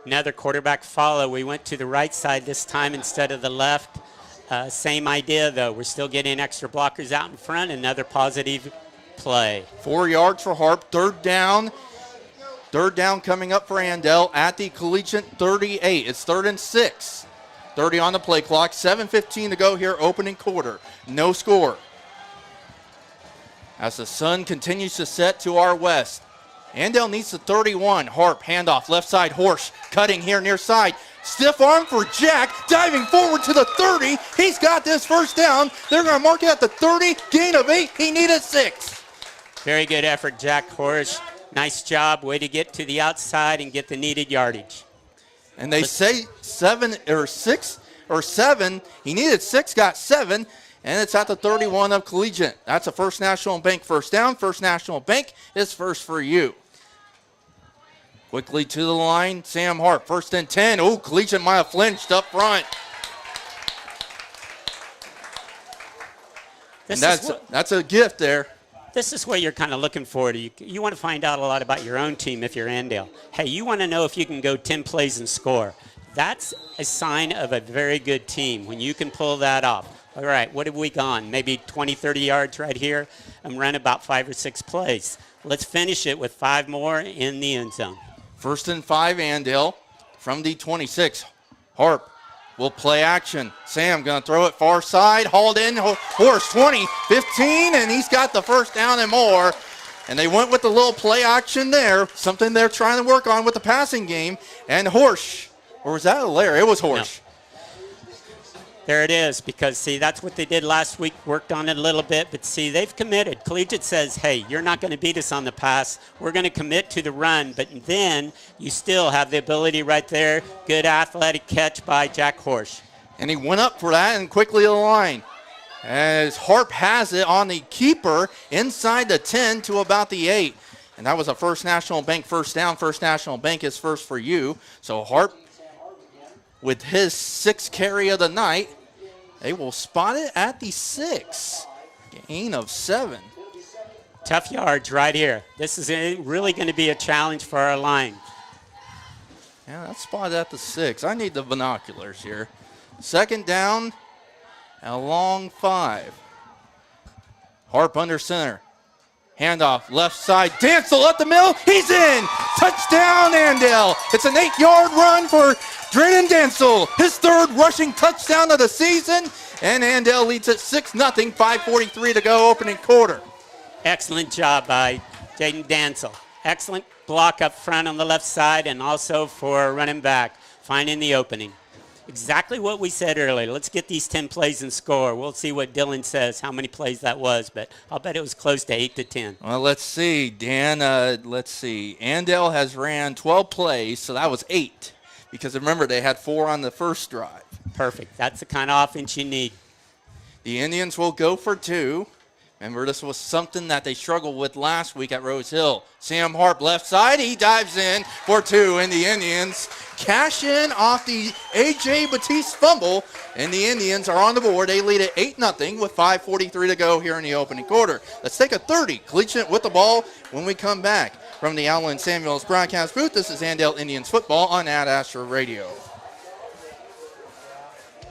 Another quarterback follow. We went to the right side this time instead of the left. Same idea, though. We're still getting extra blockers out in front. Another positive play. 4 yards for Harp. Third down. Third down coming up for Andale at the collegiate 38. It's 3rd and 6. 30 on the play clock. 7:15 to go here, opening quarter. No score. As the sun continues to set to our west. Andale needs the 31. Harp, handoff, left side, Horsch, cutting here near side. Stiff arm for Jack, diving forward to the 30. He's got this first down. They're going to mark it at the 30. Gain of 8. He needed 6. Very good effort, Jack Horsch. Nice job. Way to get to the outside and get the needed yardage. And they say 7 or 6 or 7. He needed 6, got 7. And it's at the 31 of Collegiate. That's a First National Bank first down. First National Bank is first for you. Quickly to the line, Sam Hart, 1st and 10. Oh, Collegiate might have flinched up front. And that's a gift there. This is what you're kind of looking for. You want to find out a lot about your own team if you're Andale. Hey, you want to know if you can go 10 plays and score. That's a sign of a very good team when you can pull that off. All right, what have we gone? Maybe 20, 30 yards right here and run about 5 or 6 plays. Let's finish it with 5 more in the end zone. 1st and 5, Andale from the 26. Harp will play action. Sam going to throw it far side, hauled in, Horsch 20, 15, and he's got the first down and more. And they went with the little play action there, something they're trying to work on with the passing game. And Horsch, or was that Allaire? It was Horsch. No. There it is, because, see, that's what they did last week, worked on it a little bit. But, see, they've committed. Collegiate says, hey, you're not going to beat us on the pass. We're going to commit to the run. But then you still have the ability right there. Good athletic catch by Jack Horsch. And he went up for that and quickly to the line. As Harp has it on the keeper inside the 10 to about the 8. And that was a First National Bank first down. First National Bank is first for you. So Harp, with his 6th carry of the night, they will spot it at the 6. Gain of 7. Tough yards right here. This is really going to be a challenge for our line. Yeah, that's spotted at the 6. I need the binoculars here. 2nd down, a long 5. Harp under center. Handoff, left side, Dancel up the middle, he's in! Touchdown, Andale! It's an 8-yard run for Drayden Dancel, his 3rd rushing touchdown of the season, and Andale leads at 6-0, 5:43 to go, opening quarter. Excellent job by Jaden Dancel. Excellent block up front on the left side, and also for running back, finding the opening. Exactly what we said earlier. Let's get these 10 plays and score. We'll see what Dylan says, how many plays that was, but I'll bet it was close to 8 to 10. Well, let's see, Dan. Let's see. Andale has ran 12 plays, so that was 8. Because remember, they had 4 on the first drive. Perfect. That's the kind of offense you need. The Indians will go for 2. Remember, this was something that they struggled with last week at Rose Hill. Sam Harp left side. He dives in for 2, and the Indians cash in off the A.J. Batiste fumble, and the Indians are on the board. They lead at 8-0 with 5:43 to go here in the opening quarter. Let's take a 30. Collegiate with the ball when we come back. From the Allen Samuels broadcast booth, this is Andale Indians football on Ad Astra Radio.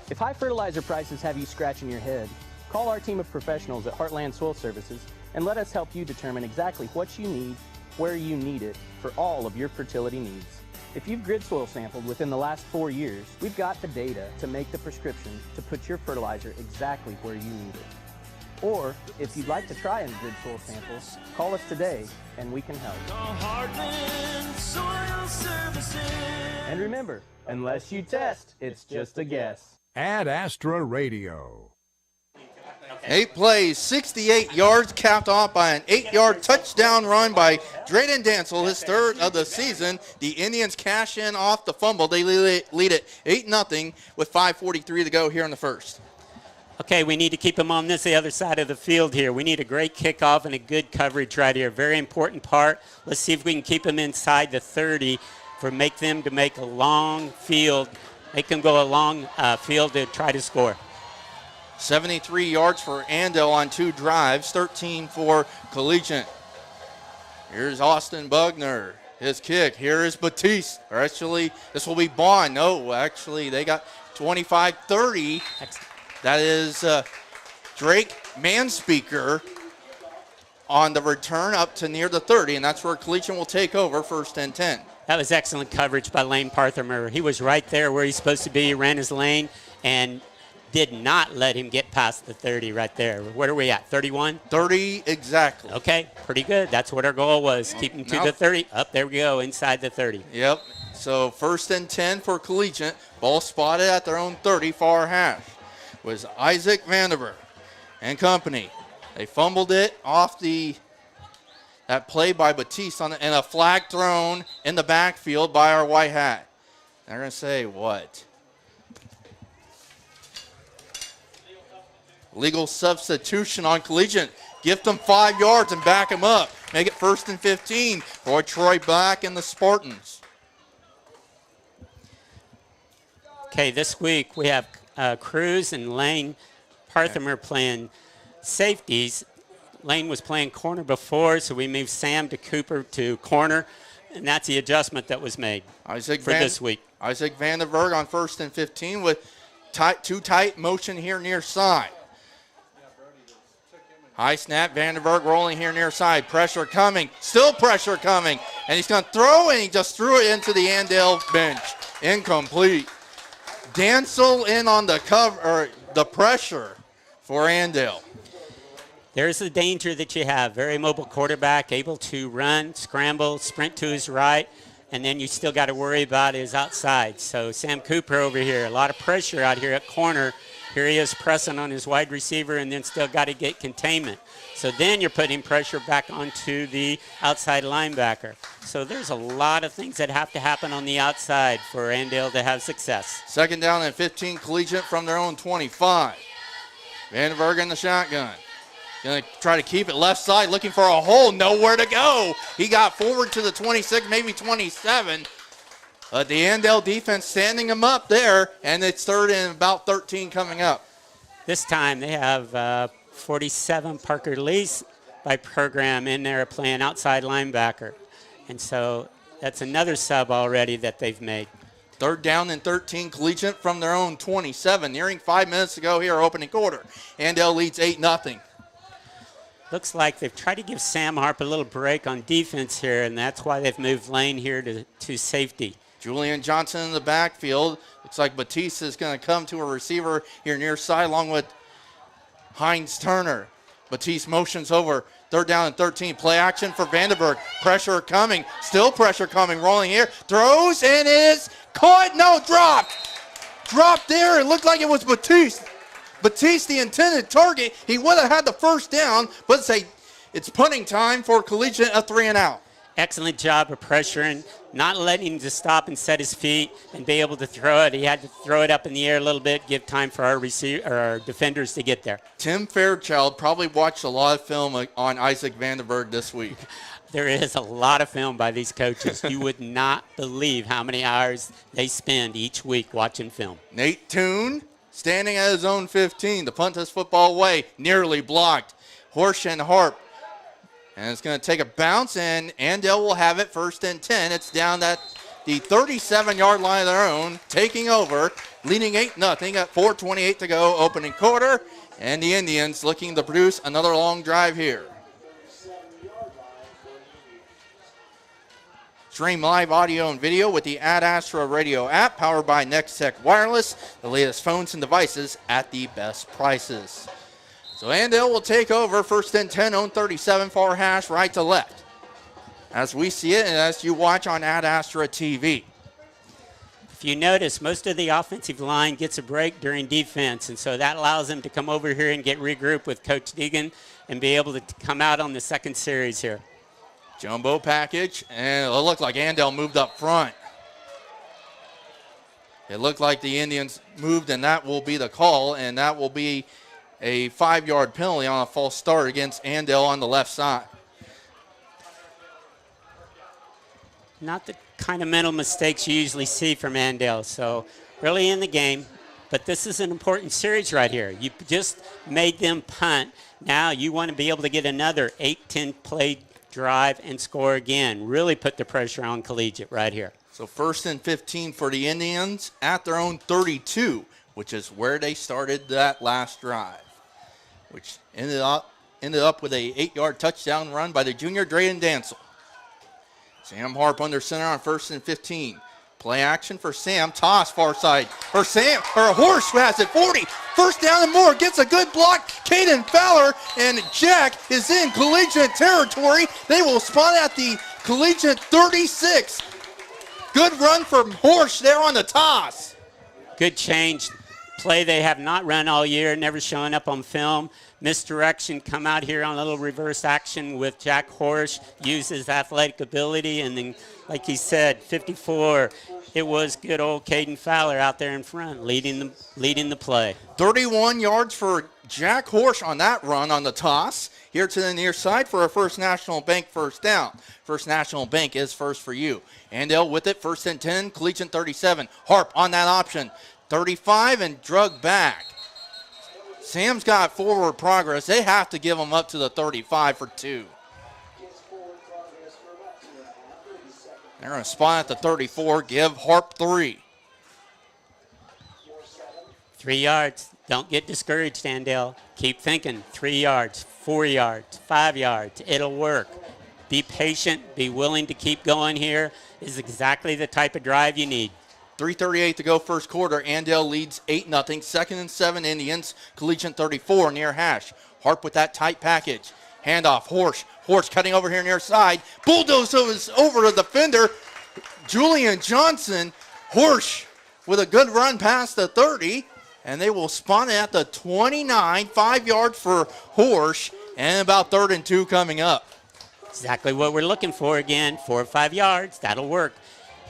If high fertilizer prices have you scratching your head, call our team of professionals at Heartland Soil Services and let us help you determine exactly what you need, where you need it, for all of your fertility needs. If you've grid soil sampled within the last 4 years, we've got the data to make the prescription to put your fertilizer exactly where you need it. Or, if you'd like to try a grid soil sample, call us today and we can help. Heartland Soil Services. And remember, unless you test, it's just a guess. Ad Astra Radio. 8 plays, 68 yards, capped off by an 8-yard touchdown run by Drayden Dancel, his 3rd of the season. The Indians cash in off the fumble. They lead it 8-0 with 5:43 to go here in the first. Okay, we need to keep them on the other side of the field here. We need a great kickoff and a good coverage right here. Very important part. Let's see if we can keep them inside the 30 make them to make a long field. They can go a long field to try to score. 73 yards for Andale on 2 drives, 13 for Collegiate. Here's Austin Bugner, his kick. Here is Batiste. Or actually, this will be Bond. No, actually, they got 25-30. That is Drake Manspeaker on the return up to near the 30, and that's where Collegiate will take over, 1st and 10. That was excellent coverage by Lane Parthermer. He was right there where he's supposed to be. He ran his lane and did not let him get past the 30 right there. What are we at, 31? 30 exactly. Okay, pretty good. That's what our goal was, keep him to the 30. Up, there we go, inside the 30. Yep, so 1st and 10 for Collegiate. Ball spotted at their own 30, far hash. Was Isaac Vanderberg and company. They fumbled it off that play by Batiste and a flag thrown in the backfield by our white hat. They're going to say what? Legal substitution on Collegiate. Gift them 5 yards and back them up. Make it 1st and 15 for Troy Black and the Spartans. Okay, this week we have Cruz and Lane Parthermer playing safeties. Lane was playing corner before, so we moved Sam to Cooper to corner, and that's the adjustment that was made this week. Isaac Vanderberg on 1st and 15 with too tight motion here near side. High snap, Vanderberg rolling here near side. Pressure coming, still pressure coming. And he's going to throw, and he just threw it into the Andale bench. Incomplete. Dancel in on the cover, or the pressure for Andale. There's the danger that you have. Very mobile quarterback, able to run, scramble, sprint to his right, and then you still got to worry about his outside. So Sam Cooper over here, a lot of pressure out here at corner. Here he is pressing on his wide receiver and then still got to get containment. So then you're putting pressure back onto the outside linebacker. So there's a lot of things that have to happen on the outside for Andale to have success. 2nd down and 15, Collegiate from their own 25. Vandenberg in the shotgun. Going to try to keep it left side, looking for a hole, nowhere to go. He got forward to the 26, maybe 27. The Andale defense standing him up there, and it's 3rd and about 13 coming up. This time they have 47 Parker Lease by Pregame in there playing outside linebacker. And so that's another sub already that they've made. 3rd down and 13, Collegiate from their own 27. Nearing 5 minutes to go here, opening quarter. Andale leads 8-0. Looks like they've tried to give Sam Harp a little break on defense here, and that's why they've moved Lane here to safety. Julian Johnson in the backfield. Looks like Batiste is going to come to a receiver here near side along with Hines Turner. Batiste motions over. 3rd down and 13. Play action for Vandenberg. Pressure coming. Still pressure coming. Rolling here. Throws and is caught. No, dropped. Dropped there. It looked like it was Batiste. Batiste, the intended target. He would have had the 1st down, but it's punting time for Collegiate, a 3-and-out. Excellent job of pressuring, not letting him just stop and set his feet and be able to throw it. He had to throw it up in the air a little bit, give time for our defenders to get there. Tim Fairchild probably watched a lot of film on Isaac Vandenberg this week. There is a lot of film by these coaches. You would not believe how many hours they spend each week watching film. Nate Toon standing at his own 15 to punt this football away, nearly blocked. Horsch and Harp. And it's going to take a bounce, and Andale will have it 1st and 10. It's down at the 37-yard line of their own, taking over, leading 8-0 at 4:28 to go, opening quarter. And the Indians looking to produce another long drive here. Stream live audio and video with the Ad Astra Radio app, powered by Next Tech Wireless, the latest phones and devices at the best prices. So Andale will take over 1st and 10, own 37, far hash, right to left. As we see it and as you watch on Ad Astra TV. If you notice, most of the offensive line gets a break during defense, and so that allows them to come over here and get regrouped with Coach Deegan and be able to come out on the 2nd series here. Jumbo package, and it looked like Andale moved up front. It looked like the Indians moved, and that will be the call, and that will be a 5-yard penalty on a false start against Andale on the left side. Not the kind of mental mistakes you usually see from Andale, so really in the game. But this is an important series right here. You just made them punt. Now you want to be able to get another 8-10 play drive and score again. Really put the pressure on Collegiate right here. So 1st and 15 for the Indians at their own 32, which is where they started that last drive, which ended up with a 8-yard touchdown run by the junior Drayden Dancel. Sam Harp under center on 1st and 15. Play action for Sam. Toss far side. Horsch has it 40. 1st down and more. Gets a good block. Caden Fowler and Jack is in Collegiate territory. They will spot at the Collegiate 36. Good run from Horsch there on the toss. Good change. Play they have not run all year, never showing up on film. Misdirection, come out here on a little reverse action with Jack Horsch, use his athletic ability, and then, like he said, 54, it was good old Caden Fowler out there in front, leading the play. 31 yards for Jack Horsch on that run on the toss. Here to the near side for a First National Bank 1st down. First National Bank is first for you. Andale with it, 1st and 10, Collegiate 37. Harp on that option. 35 and drug back. Sam's got forward progress. They have to give him up to the 35 for 2. They're going to spot at the 34, give Harp 3. 3 yards. Don't get discouraged, Andale. Keep thinking. 3 yards, 4 yards, 5 yards. It'll work. Be patient. Be willing to keep going here. Is exactly the type of drive you need. 3:38 to go first quarter. Andale leads 8-0. 2nd and 7 Indians. Collegiate 34 near hash. Harp with that tight package. Handoff. Horsch cutting over here near side. Bulldozes over the defender. Julian Johnson. Horsch with a good run past the 30. And they will spawn it at the 29. 5 yards for Horsch. And about 3rd and 2 coming up. Exactly what we're looking for again. 4 or 5 yards. That'll work.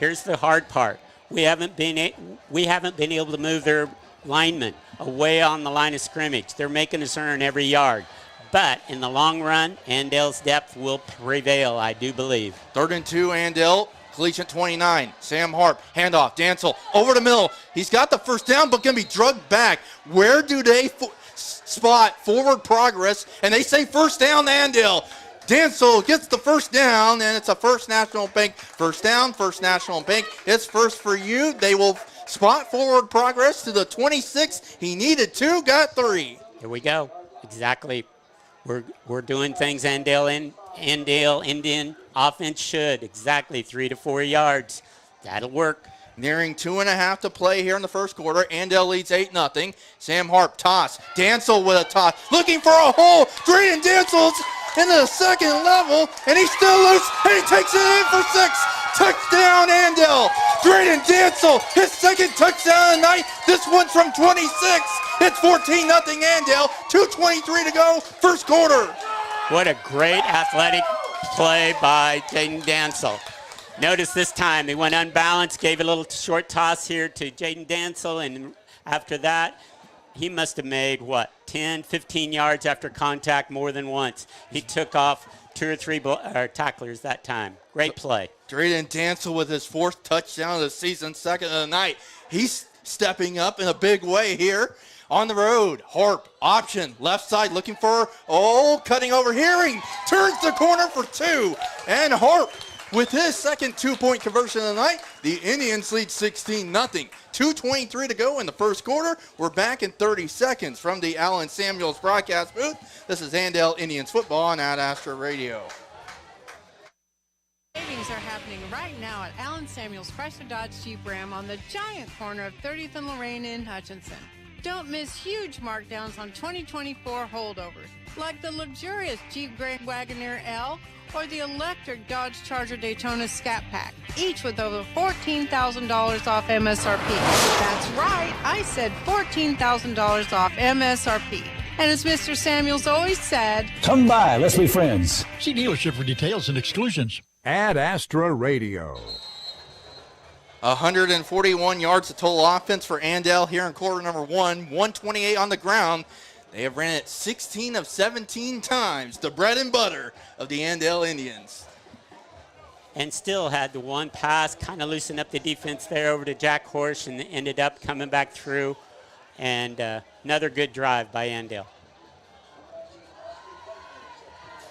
Here's the hard part. We haven't been able to move their linemen away on the line of scrimmage. They're making us earn every yard. But in the long run, Andale's depth will prevail, I do believe. 3rd and 2, Andale. Collegiate 29. Sam Harp, handoff. Dancel over the middle. He's got the first down, but can be drugged back. Where do they spot forward progress? And they say first down, Andale. Dancel gets the first down, and it's a First National Bank. First down, First National Bank. It's first for you. They will spot forward progress to the 26. He needed 2, got 3. Here we go. Exactly. We're doing things Andale Indian offense should. Exactly 3 to 4 yards. That'll work. Nearing 2.5 to play here in the first quarter. Andale leads 8-0. Sam Harp toss. Dancel with a toss. Looking for a hole. Drayden Dancel's into the second level, and he's still loose, and he takes it in for 6. Touchdown, Andale. Drayden Dancel, his second touchdown of the night. This one's from 26. It's 14-0 Andale. 2:23 to go, first quarter. What a great athletic play by Jaden Dancel. Notice this time he went unbalanced, gave a little short toss here to Jaden Dancel, and after that, he must have made, 10, 15 yards after contact more than once. He took off 2 or 3 tacklers that time. Great play. Drayden Dancel with his 4th touchdown of the season, 2nd of the night. He's stepping up in a big way here. On the road, Harp, option, left side, looking for, cutting over Hearing. Turns the corner for 2. And Harp with his second 2-point conversion of the night. The Indians lead 16-0. 2:23 to go in the first quarter. We're back in 30 seconds from the Allen Samuels broadcast booth. This is Andale Indians football on Ad Astra Radio. Savings are happening right now at Allen Samuels Chrysler Dodge Jeep Ram on the giant corner of 30th and Lorraine in Hutchinson. Don't miss huge markdowns on 2024 holdovers, like the luxurious Jeep Grand Wagoneer L or the electric Dodge Charger Daytona Scat Pack, each with over $14,000 off MSRP. That's right, I said $14,000 off MSRP. And as Mr. Samuels always said, come by, let's be friends. See dealership for details and exclusions. Ad Astra Radio. 141 yards of total offense for Andale here in quarter number 1. 128 on the ground. They have ran it 16 of 17 times. The bread and butter of the Andale Indians. And still had the one pass, kind of loosened up the defense there over to Jack Horsch, and ended up coming back through. And another good drive by Andale.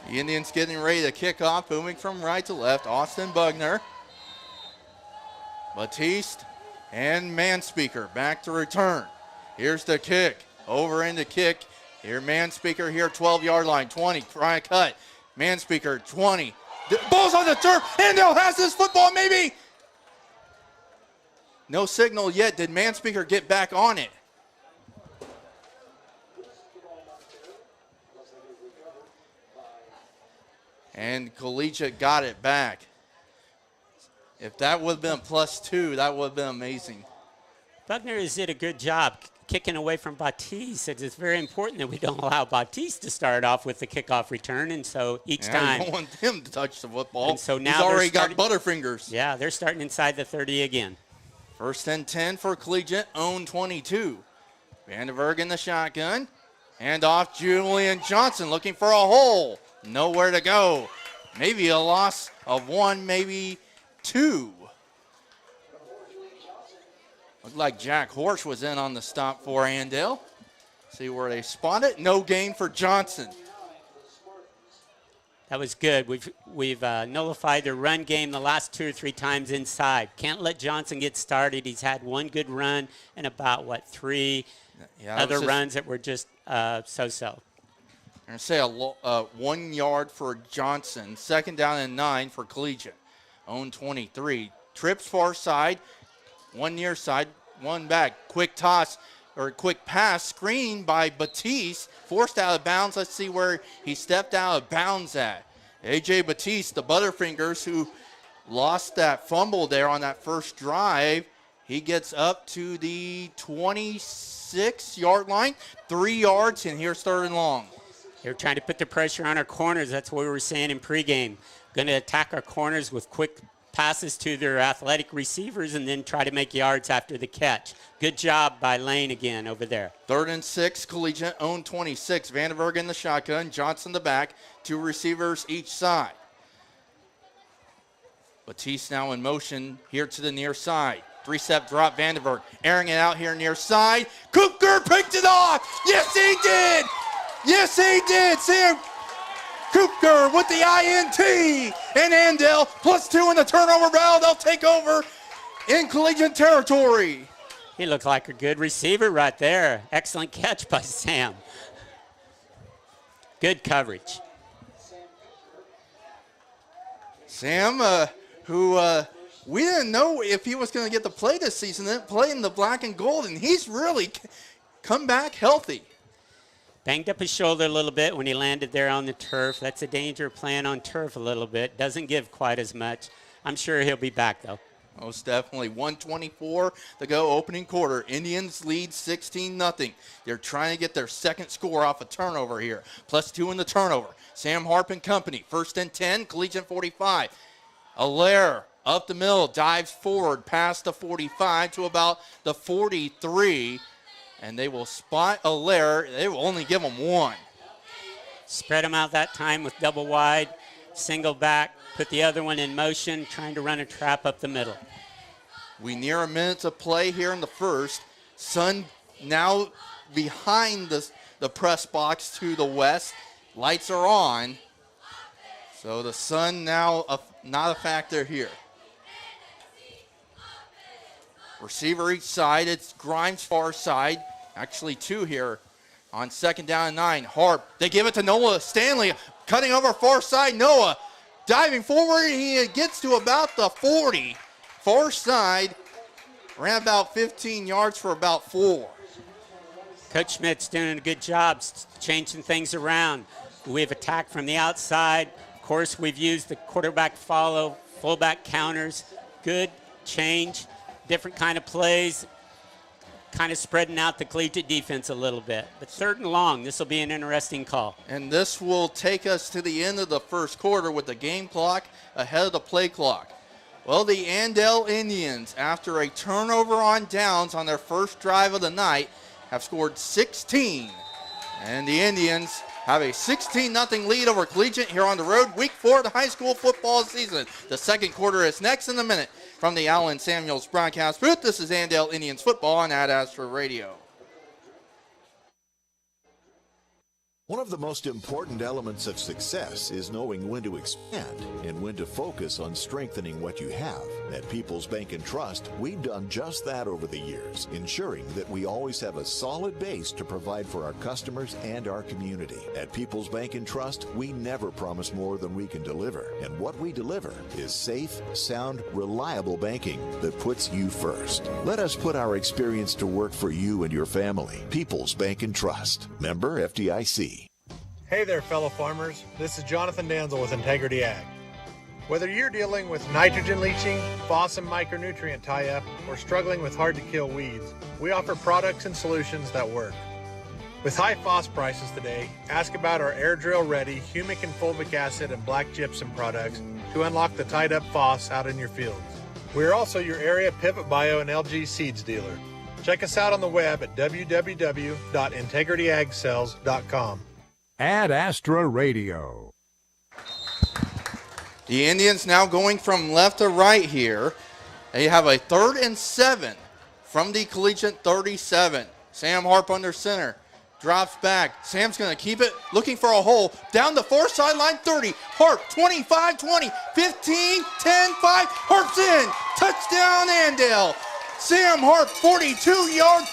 The Indians getting ready to kick off, moving from right to left. Austin Bugner. Batiste and Manspeaker back to return. Here's the kick. Over into kick. Here Manspeaker here, 12-yard line. 20, try cut. Manspeaker, 20. The ball's on the turf. Andale has this football, maybe. No signal yet. Did Manspeaker get back on it? And Collegiate got it back. If that would have been +2, that would have been amazing. Bugner did a good job kicking away from Batiste. It's very important that we don't allow Batiste to start off with the kickoff return, and so each time. You don't want him to touch the football. And so now he's already got butterfingers. Yeah, they're starting inside the 30 again. 1st and 10 for Collegiate, own 22. Vandenberg in the shotgun. Hand off Julian Johnson looking for a hole. Nowhere to go. Maybe a loss of 1, maybe 2. Looked like Jack Horsch was in on the stop for Andale. See where they spot it. No gain for Johnson. That was good. We've nullified their run game the last 2 or 3 times inside. Can't let Johnson get started. He's had one good run and about, 3 other runs that were just so-so. I'm going to say 1 yard for Johnson. 2nd down and 9 for Collegiate. Own 23. Trips far side. One near side, one back. Quick toss or quick pass screened by Batiste. Forced out of bounds. Let's see where he stepped out of bounds at. A.J. Batiste, the Butterfingers, who lost that fumble there on that first drive. He gets up to the 26-yard line, 3 yards, and here's 3rd and long. They're trying to put the pressure on our corners. That's what we were saying in pregame. Going to attack our corners with quick passes to their athletic receivers and then try to make yards after the catch. Good job by Lane again over there. 3rd and 6, Collegiate own 26. Vandenberg in the shotgun, Johnson the back, 2 receivers each side. Batiste now in motion here to the near side. 3-step drop, Vandenberg airing it out here near side. Cooper picked it off. Yes, he did. Yes, he did. Sam Cooper with the INT. And Andale +2 in the turnover battle. They'll take over in Collegiate territory. He looked like a good receiver right there. Excellent catch by Sam. Good coverage. Sam, who we didn't know if he was going to get to play this season, then play in the black and gold, and he's really come back healthy. Banged up his shoulder a little bit when he landed there on the turf. That's a danger of playing on turf a little bit. Doesn't give quite as much. I'm sure he'll be back, though. Most definitely. 1:24 to go, opening quarter. Indians lead 16-0. They're trying to get their second score off a turnover here. +2 in the turnover. Sam Harp and company. 1st and 10, Collegiate 45. Allaire up the middle, dives forward past the 45 to about the 43. And they will spot Allaire. They will only give him 1. Spread him out that time with double wide, single back, put the other one in motion, trying to run a trap up the middle. We near a minute to play here in the first. Sun now behind the press box to the west. Lights are on. So the sun now not a factor here. Receiver each side. It's Grimes far side. Actually 2 here on 2nd down and 9. Harp. They give it to Noah Stanley. Cutting over far side. Noah diving forward. He gets to about the 40. Far side. Ran about 15 yards for about 4. Coach Schmidt's doing a good job changing things around. We've attacked from the outside. Of course, we've used the quarterback follow, fullback counters. Good change. Different kind of plays, kind of spreading out the Collegiate defense a little bit. But 3rd and long, this will be an interesting call. And this will take us to the end of the first quarter with the game clock ahead of the play clock. Well, the Andale Indians, after a turnover on downs on their first drive of the night, have scored 16. And the Indians have a 16-0 lead over Collegiate here on the road, week 4 of the high school football season. The second quarter is next in a minute. From the Allen Samuels broadcast booth, this is Andale Indians football on Ad Astra Radio. One of the most important elements of success is knowing when to expand and when to focus on strengthening what you have. At People's Bank and Trust, we've done just that over the years, ensuring that we always have a solid base to provide for our customers and our community. At People's Bank and Trust, we never promise more than we can deliver. And what we deliver is safe, sound, reliable banking that puts you first. Let us put our experience to work for you and your family. People's Bank and Trust. Member FDIC. Hey there, fellow farmers. This is Jonathan Danzel with Integrity Ag. Whether you're dealing with nitrogen leaching, phos and micronutrient tie-up, or struggling with hard-to-kill weeds, we offer products and solutions that work. With high phos prices today, ask about our air drill ready humic and fulvic acid and black gypsum products to unlock the tied-up phos out in your fields. We are also your area Pivot Bio and LG Seeds dealer. Check us out on the web at www.integrityagcells.com. Ad Astra Radio. The Indians now going from left to right here. They have a 3rd and 7 from the Collegiate 37. Sam Harp under center. Drops back. Sam's going to keep it. Looking for a hole. Down the far sideline, 30. Harp, 25, 20, 15, 10, 5. Harp's in. Touchdown, Andale. Sam Harp, 42-yard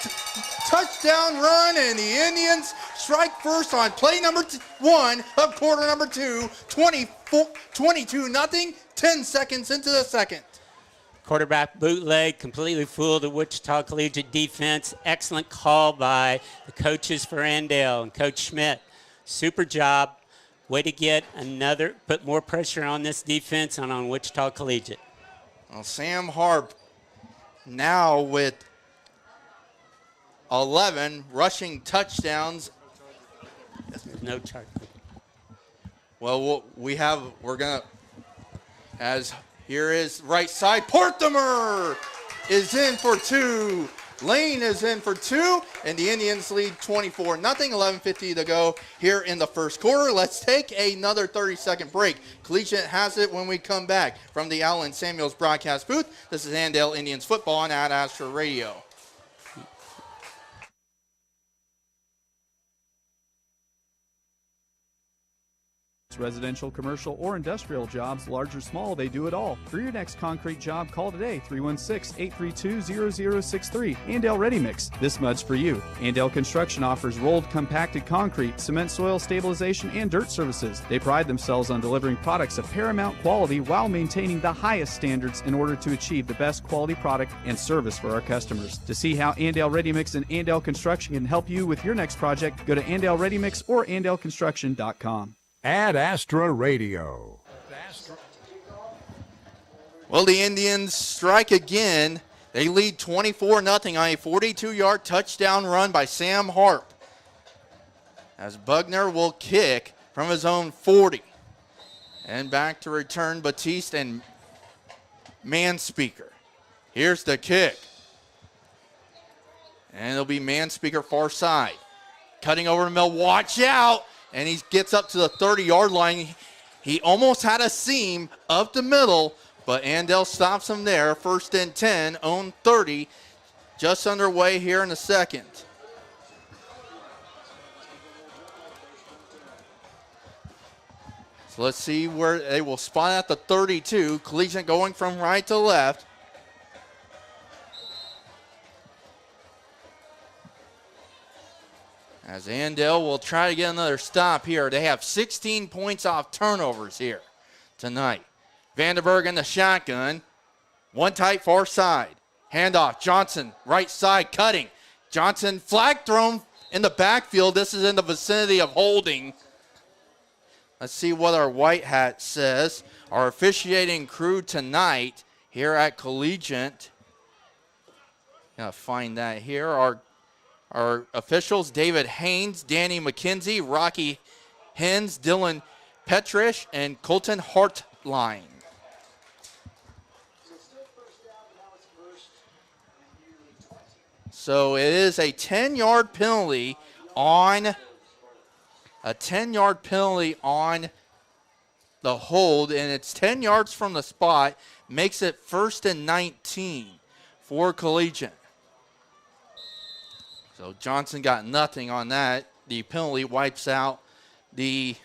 touchdown run, and the Indians strike first on play number 1 of quarter number 2, 22-0, 10 seconds into the second. Quarterback bootleg, completely fooled the Wichita Collegiate defense. Excellent call by the coaches for Andale and Coach Schmidt. Super job. Way to put more pressure on this defense and on Wichita Collegiate. Well, Sam Harp now with 11 rushing touchdowns. No chart. Well, here is right side. Porthamer is in for 2. Lane is in for 2, and the Indians lead 24-0. 11:50 to go here in the first quarter. Let's take another 30-second break. Collegiate has it when we come back from the Allen Samuels broadcast booth. This is Andale Indians football on Ad Astra Radio. Residential, commercial, or industrial jobs, large or small, they do it all. For your next concrete job, call today, 316-832-0063. Andale Ready Mix. This mud's for you. Andale Construction offers rolled compacted concrete, cement soil stabilization, and dirt services. They pride themselves on delivering products of paramount quality while maintaining the highest standards in order to achieve the best quality product and service for our customers. To see how Andale Ready Mix and Andale Construction can help you with your next project, go to Andale Ready Mix or AndaleConstruction.com. Ad Astra Radio. Well, the Indians strike again. They lead 24-0 on a 42-yard touchdown run by Sam Harp, as Bugner will kick from his own 40. And back to return Batiste and Manspeaker. Here's the kick. And it'll be Manspeaker far side. Cutting over to Mill. Watch out. And he gets up to the 30-yard line. He almost had a seam up the middle, but Andale stops him there. 1st and 10, own 30, just underway here in the second. So let's see where they will spot at the 32. Collegiate going from right to left. As Andale will try to get another stop here. They have 16 points off turnovers here tonight. Vandenberg in the shotgun. One tight far side. Handoff. Johnson, right side, cutting. Johnson, flag thrown in the backfield. This is in the vicinity of holding. Let's see what our white hat says. Our officiating crew tonight here at Collegiate. Gotta find that here. Our officials, David Haynes, Danny McKenzie, Rocky Hens, Dylan Petrish, and Colton Hartline. So it is a 10-yard penalty on the hold, and it's 10 yards from the spot, makes it 1st and 19 for Collegiate. So Johnson got nothing on that. The penalty wipes out the